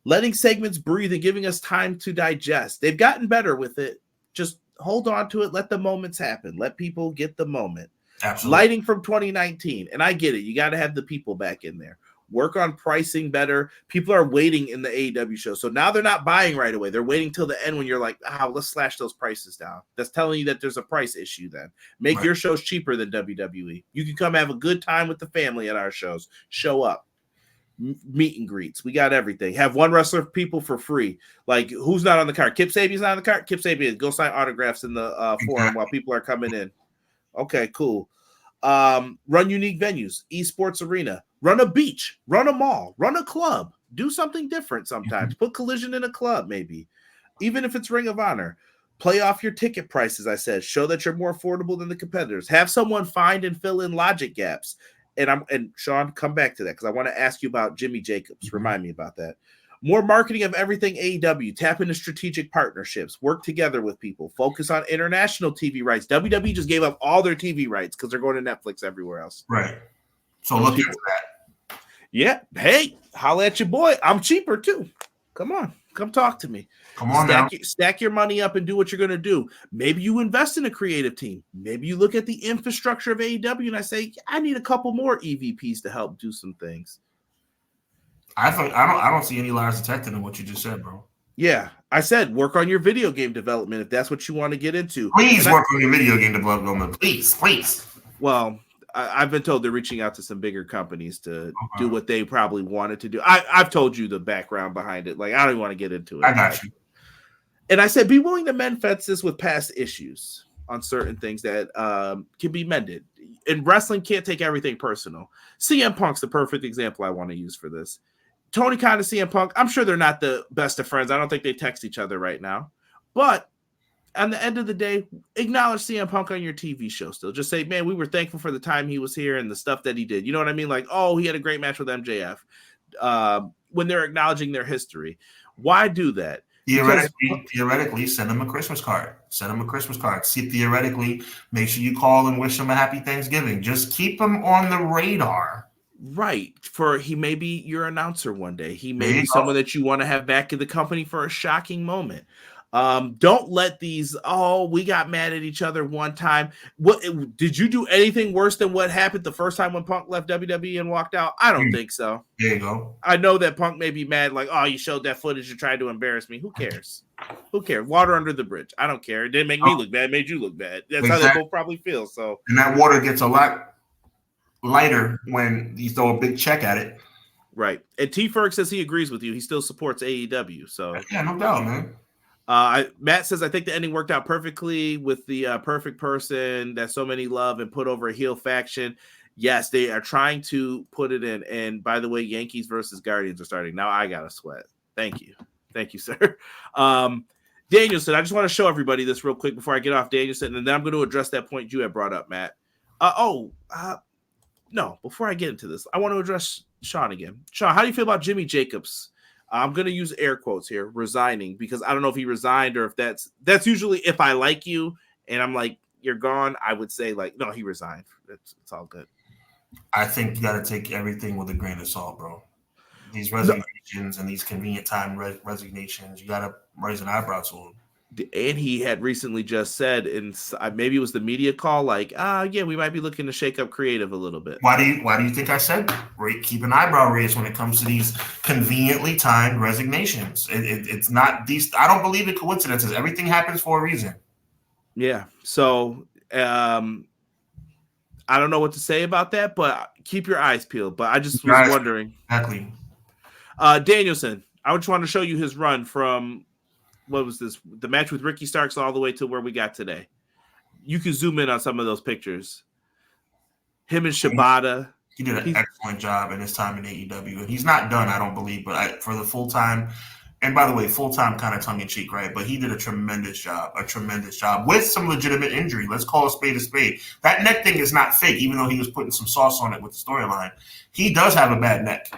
Letting segments breathe and giving us time to digest. They've gotten better with it. Just hold on to it. Let the moments happen. Let people get the moment. Absolutely. Lighting from 2019. And I get it. You got to have the people back in there. Work on pricing better. People are waiting in the AEW show. So now they're not buying right away. They're waiting till the end when you're like, let's slash those prices down. That's telling you that there's a price issue then. Make your shows cheaper than WWE. You can come have a good time with the family at our shows. Show up. Meet and greets. We got everything. Have one wrestler people for free. Like, who's not on the card? Kip Sabian's not on the card? Kip Sabian. Go sign autographs in the forum while people are coming in. Okay, cool. Run unique venues. Esports arena. Run a beach, run a mall, run a club, do something different sometimes. Put Collision in a club, maybe, even if it's Ring of Honor. Play off your ticket prices, I said. Show that you're more affordable than the competitors. Have someone find and fill in logic gaps. And Sean, come back to that because I want to ask you about Jimmy Jacobs. Remind me about that. More marketing of everything AEW. Tap into strategic partnerships. Work together with people. Focus on international TV rights. WWE just gave up all their TV rights because they're going to Netflix everywhere else. Right. So look into that. Yeah. Hey, holla at your boy. I'm cheaper too. Come on. Come talk to me. Come on stack your money up and do what you're going to do. Maybe you invest in a creative team. Maybe you look at the infrastructure of AEW and I say, I need a couple more EVPs to help do some things. I don't see any lies detected in what you just said, bro. Yeah. I said work on your video game development if that's what you want to get into. Please work on your video game development. Please. Well, I've been told they're reaching out to some bigger companies to do what they probably wanted to do. I've told you the background behind it. Like, I don't even want to get into it. I got you. And I said, be willing to mend fences with past issues on certain things that can be mended. And wrestling can't take everything personal. CM Punk's the perfect example I want to use for this. Tony Khan and CM Punk, I'm sure they're not the best of friends. I don't think they text each other right now. But at the end of the day, acknowledge CM Punk on your TV show still. Just say, man, we were thankful for the time he was here and the stuff that he did. You know what I mean? Like, oh, he had a great match with MJF. When they're acknowledging their history. Why do that? Theoretically, send him a Christmas card. See, theoretically, make sure you call and wish him a happy Thanksgiving. Just keep him on the radar. Right. For he may be your announcer one day. He may be someone that you want to have back in the company for a shocking moment. Don't let these, we got mad at each other one time. What did you do anything worse than what happened the first time when Punk left WWE and walked out? I don't think so. There you go. I know that Punk may be mad, like, you showed that footage and tried to embarrass me. Who cares? Water under the bridge. I don't care. It didn't make me look bad, it made you look bad. That's how they both probably feel. So, and that water gets a lot lighter when you throw a big check at it. Right. And T-Ferg says he agrees with you. He still supports AEW. So yeah, no doubt, man. Matt says, I think the ending worked out perfectly with the perfect person that so many love and put over a heel faction. Yes, they are trying to put it in. And by the way, Yankees versus Guardians are starting. Now I got to sweat. Thank you, sir. Danielson, I just want to show everybody this real quick before I get off Danielson. And then I'm going to address that point you had brought up, Matt. No, before I get into this, I want to address Sean again. Sean, how do you feel about Jimmy Jacobs I'm going to use air quotes here, resigning, because I don't know if he resigned or if that's usually if I like you and I'm like, you're gone, I would say like, no, he resigned. It's all good. I think you got to take everything with a grain of salt, bro. These resignations and these convenient time resignations, you got to raise an eyebrow to them. And he had recently just said, and maybe it was the media call, like, yeah, we might be looking to shake up creative a little bit. Why do you think I said keep an eyebrow raised when it comes to these conveniently timed resignations? It's not these. I don't believe in coincidences. Everything happens for a reason. Yeah. So I don't know what to say about that, but keep your eyes peeled. But I just was wondering. Exactly. Danielson, I just want to show you his run from. What was this? The match with Ricky Starks all the way to where we got today. You can zoom in on some of those pictures. Him and Shibata. He did an excellent job in his time in AEW. And he's not done, I don't believe, but for the full-time, and by the way, full-time kind of tongue-in-cheek, right? But he did a tremendous job with some legitimate injury. Let's call a spade a spade. That neck thing is not fake, even though he was putting some sauce on it with the storyline. He does have a bad neck.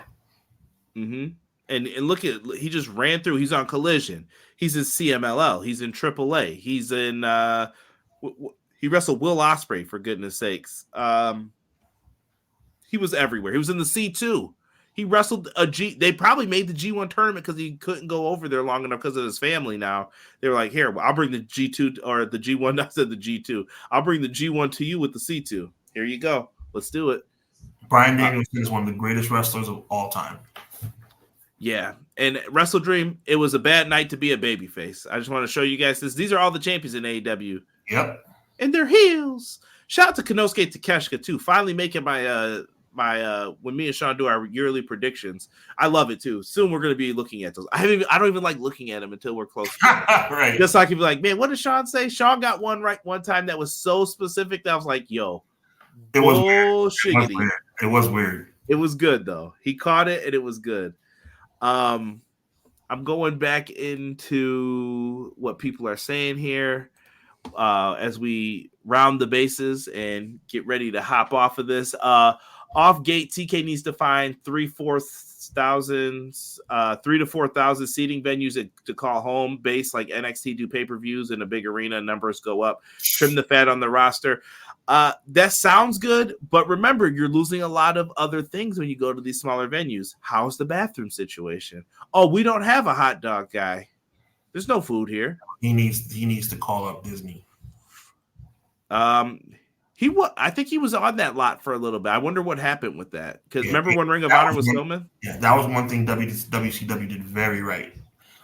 Mm-hmm. And look at, he just ran through. He's on Collision. He's in CMLL. He's in AAA. He's in he wrestled Will Ospreay, for goodness sakes. He was everywhere. He was in the C2. He wrestled they probably made the G1 tournament because he couldn't go over there long enough because of his family now. They were like, here, I'll bring the G2 or the G1. I said the G2. I'll bring the G1 to you with the C2. Here you go. Let's do it. Bryan Danielson is one of the greatest wrestlers of all time. Yeah, and Wrestle Dream, it was a bad night to be a babyface. I just want to show you guys this. These are all the champions in AEW. Yep. And they're heels. Shout out to Konosuke Takeshita, too. Finally making my when me and Sean do our yearly predictions. I love it, too. Soon we're going to be looking at those. I don't even like looking at them until we're close. Right. Just so I can be like, man, what did Sean say? Sean got one right one time that was so specific that I was like, yo. It was weird. It was weird. It was good, though. He caught it, and it was good. I'm going back into what people are saying here as we round the bases and get ready to hop off of this. Off gate, TK needs to find 3,000 to 4,000 seating venues to call home base, like NXT do pay-per-views in a big arena. Numbers go up. Trim the fat on the roster. That sounds good, but remember, you're losing a lot of other things when you go to these smaller venues. How's the bathroom situation? Oh, we don't have a hot dog guy. There's no food here. He needs to call up Disney. I think he was on that lot for a little bit. I wonder what happened with that. Because remember when Ring of Honor was filming? Yeah, that was one thing WCW did very right.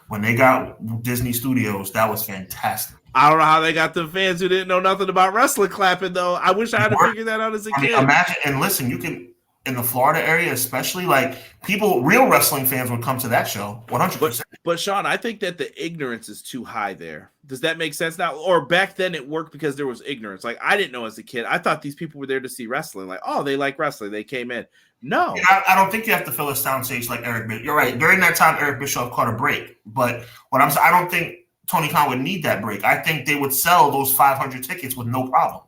When they got Disney Studios, that was fantastic. I don't know how they got the fans who didn't know nothing about wrestling clapping, though. I wish I had figured that out as a kid. Imagine, and listen, you can, in the Florida area especially, like real wrestling fans would come to that show, 100%. But Sean, I think that the ignorance is too high there. Does that make sense now? Or back then it worked because there was ignorance. Like, I didn't know as a kid. I thought these people were there to see wrestling. Like, oh, they like wrestling. They came in. No. I don't think you have to fill a soundstage like Eric Bischoff. You're right. During that time, Eric Bischoff caught a break. But what I'm saying, I don't think Tony Khan would need that break. I think they would sell those 500 tickets with no problem.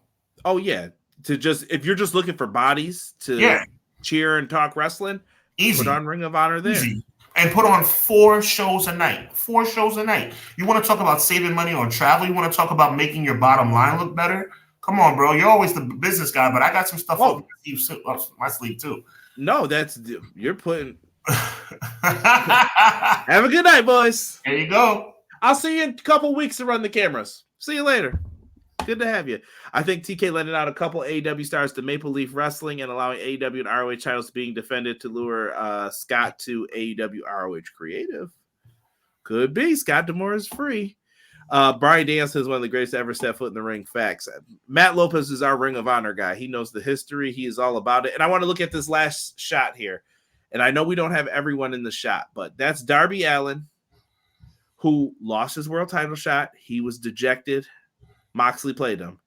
Oh, yeah. If you're just looking for bodies to cheer and talk wrestling, easy. Put on Ring of Honor there. Easy. And put on 4 shows a night. 4 shows a night. You want to talk about saving money on travel? You want to talk about making your bottom line look better? Come on, bro. You're always the business guy, but I got some stuff up my sleeve too. No, you're putting. Have a good night, boys. There you go. I'll see you in a couple weeks to run the cameras. See you later. Good to have you. I think TK lending out a couple AEW stars to Maple Leaf Wrestling and allowing AEW and ROH titles being defended to lure Scott to AEW ROH Creative. Could be. Scott D'Amore is free. Bryan Danielson is one of the greatest to ever step foot in the ring. Facts. Matt Lopez is our Ring of Honor guy. He knows the history. He is all about it. And I want to look at this last shot here. And I know we don't have everyone in the shot, but that's Darby Allin, who lost his world title shot. He was dejected. Moxley played him.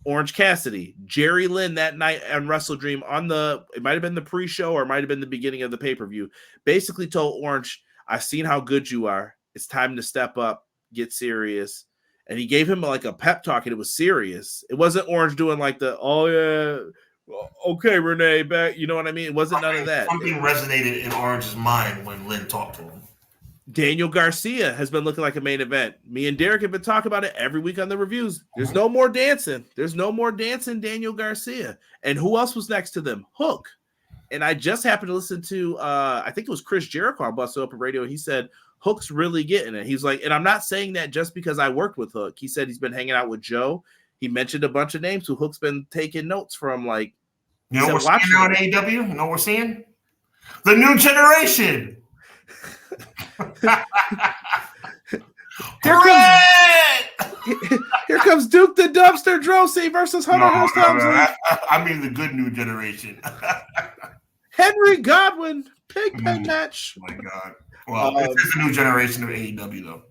Orange Cassidy, Jerry Lynn that night on Wrestle Dream it might have been the pre-show or it might have been the beginning of the pay-per-view, basically told Orange, I've seen how good you are. It's time to step up, get serious. And he gave him like a pep talk and it was serious. It wasn't Orange doing like okay, Renee, back. You know what I mean? It wasn't none of that. Something resonated in Orange's mind when Lynn talked to him. Daniel Garcia has been looking like a main event. Me and Derek have been talking about it every week on the reviews. There's no more dancing. There's no more dancing Daniel Garcia. And who else was next to them? Hook. And I just happened to listen to, I think it was Chris Jericho on Busted Open Radio. He said, Hook's really getting it. He's like, and I'm not saying that just because I worked with Hook. He said he's been hanging out with Joe. He mentioned a bunch of names who Hook's been taking notes from. Like, you know what we're seeing now in AEW? You know what we're seeing? The new generation. Here comes Duke the Dumpster Drosy versus Hunter Hearst Helmsley. I mean the good new generation. Henry Godwin pigpen match. Oh my God. Well, it's a new generation of AEW though.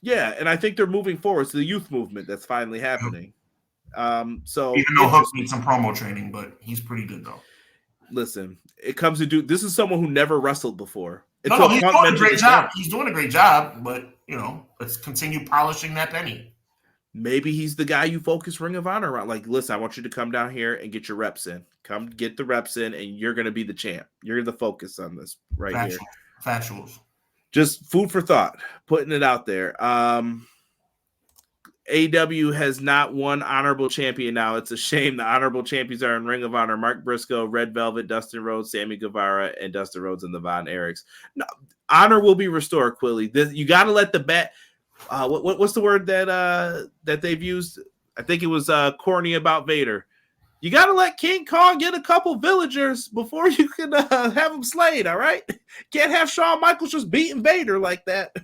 Yeah, and I think they're moving forward to the youth movement that's finally happening. So even though Hook needs some promo training, but he's pretty good though. Listen, it comes to do. This is someone who never wrestled before. No, he's doing a great job. He's doing a great job, but let's continue polishing that penny. Maybe he's the guy you focus Ring of Honor around. Like, listen, I want you to come down here and get your reps in. Come get the reps in, and you're going to be the champ. You're the focus on this here. Factuals. Just food for thought, putting it out there. AEW has not one honorable champion now. It's a shame. The honorable champions are in Ring of Honor: Mark Briscoe, Red Velvet, Dustin Rhodes, Sammy Guevara, and Dustin Rhodes and the Von Erichs. No, honor will be restored, Quilly. You got to let the bet. What's the word that they've used? I think it was corny about Vader. You got to let King Kong get a couple villagers before you can have him slayed. All right, can't have Shawn Michaels just beating Vader like that.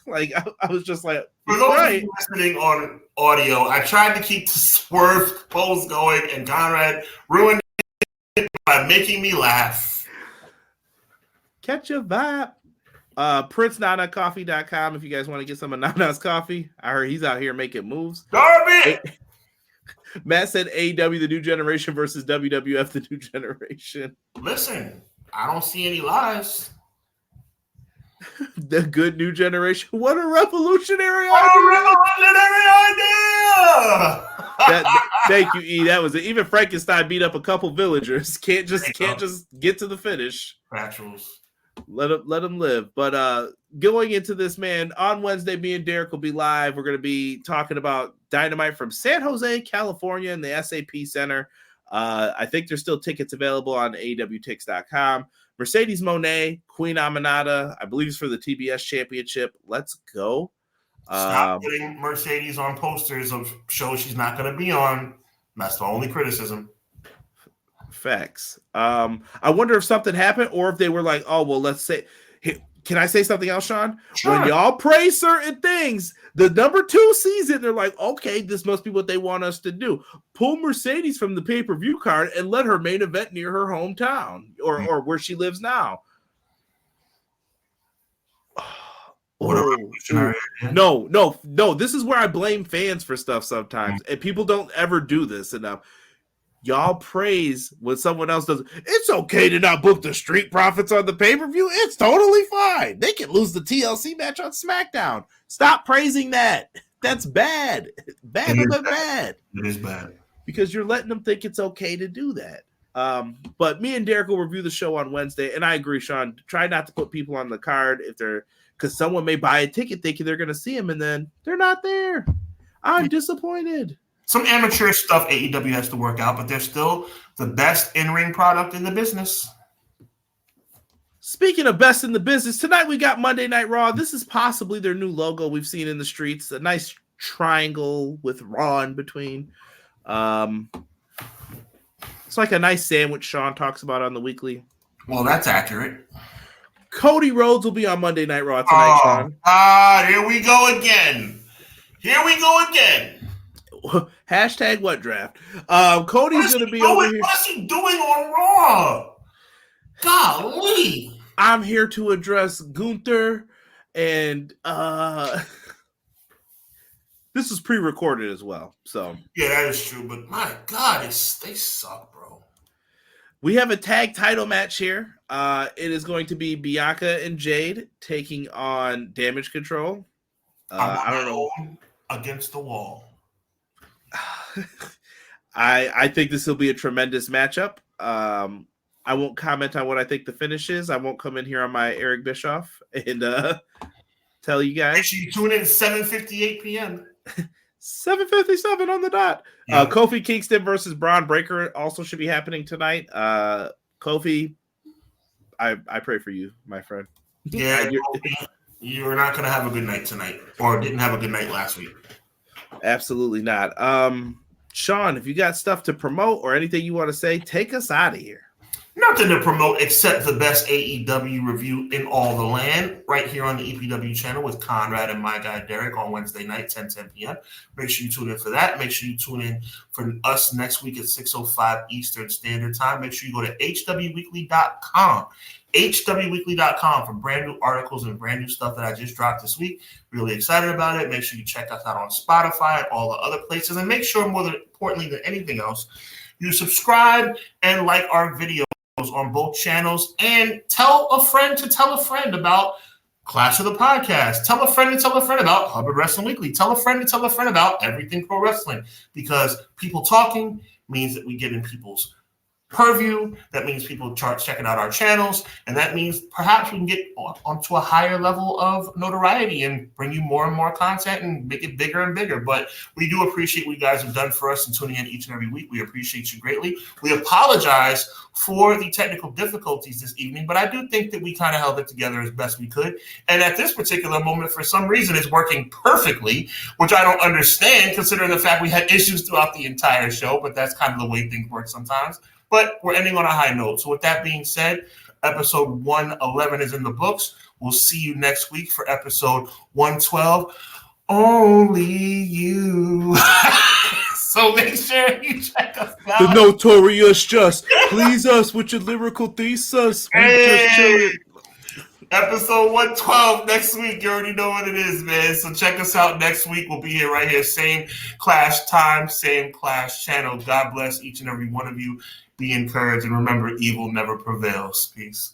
Like I was just like, for those listening on audio, I tried to keep the swerve pose going, and Conrad ruined it by making me laugh. Catch a vibe. PrinceNanaCoffee.com if you guys want to get some of Nana's coffee. I heard he's out here making moves. Darby! Matt said AEW the new generation versus WWF the new generation. Listen, I don't see any lies. The good new generation. What a revolutionary idea! Thank you, E. That was it. Even Frankenstein beat up a couple villagers. Can't just get to the finish. Factuals. Let them live. But going into this, man, on Wednesday, me and Derek will be live. We're going to be talking about Dynamite from San Jose, California, in the SAP Center. I think there's still tickets available on AEWTix.com. Mercedes Moné, Queen Aminata, I believe it's for the TBS Championship. Let's go. Stop putting Mercedes on posters of shows she's not going to be on. That's the only criticism. Facts. I wonder if something happened or if they were like, oh, well, let's say. Can I say something else, Sean? Sure. When y'all praise certain things, the number 2 sees it, they're like, okay, this must be what they want us to do. Pull Mercedes from the pay-per-view card and let her main event near her hometown or where she lives now. No. This is where I blame fans for stuff sometimes. And people don't ever do this enough. Y'all praise when someone else does. It's okay to not book the Street Profits on the pay-per-view. It's totally fine. They can lose the TLC match on Smackdown. Stop praising that. That's bad. Bad. It is bad. Because you're letting them think it's okay to do that. But me and Derek will review the show on Wednesday. And I agree, Sean. Try not to put people on the card because someone may buy a ticket thinking they're going to see them and then they're not there. I'm disappointed. Some amateur stuff AEW has to work out, but they're still the best in-ring product in the business. Speaking of best in the business, tonight we got Monday Night Raw. This is possibly their new logo we've seen in the streets. A nice triangle with Raw in between. It's like a nice sandwich Sean talks about on the weekly. Well, that's accurate. Cody Rhodes will be on Monday Night Raw tonight, Sean. Here we go again. Hashtag what draft? Cody's going to be over here. What is he doing on Raw? Golly. I'm here to address Gunther, and this is pre-recorded as well. So yeah, that is true. But my God, they suck, bro. We have a tag title match here. It is going to be Bianca and Jade taking on Damage Control. I don't know. Against the wall. I think this will be a tremendous matchup. I won't comment on what I think the finish is. I won't come in here on my Eric Bischoff and tell you guys. Make sure you tune in at 7:58 p.m. 7:57 on the dot. Yep. Kofi Kingston versus Braun Breaker also should be happening tonight. Kofi, I pray for you, my friend. Yeah, you're not going to have a good night tonight, or didn't have a good night last week. Absolutely not. Sean, if you got stuff to promote or anything you want to say, take us out of here. Nothing to promote except the best AEW review in all the land right here on the EPW channel with Conrad and my guy Derek on Wednesday night, 10 p.m. Make sure you tune in for that. Make sure you tune in for us next week at 6:05 Eastern Standard Time. Make sure you go to hwweekly.com. hwweekly.com for brand new articles and brand new stuff that I just dropped this week. Really excited about it. Make sure you check us out on Spotify and all the other places. And make sure, more importantly than anything else, you subscribe and like our videos on both channels, and tell a friend to tell a friend about Clash of the Podcast. Tell a friend to tell a friend about Hubbard Wrestling Weekly. Tell a friend to tell a friend about Everything Pro Wrestling, because people talking means that we get in people's purview. That means people checking out our channels, and that means perhaps we can get onto a higher level of notoriety and bring you more and more content and make it bigger and bigger. But we do appreciate what you guys have done for us and tuning in each and every week. We appreciate you greatly. We apologize for the technical difficulties this evening, but I do think that we kind of held it together as best we could. And at this particular moment, for some reason, it's working perfectly, which I don't understand, considering the fact we had issues throughout the entire show, but that's kind of the way things work sometimes. But we're ending on a high note. So with that being said, episode 111 is in the books. We'll see you next week for episode 112. Only you. So make sure you check us out. The Notorious Just. Please us with your lyrical thesis. Hey. Episode 112 next week. You already know what it is, man. So check us out next week. We'll be here right here. Same Clash time, same Clash channel. God bless each and every one of you. Be encouraged, and remember, evil never prevails. Peace.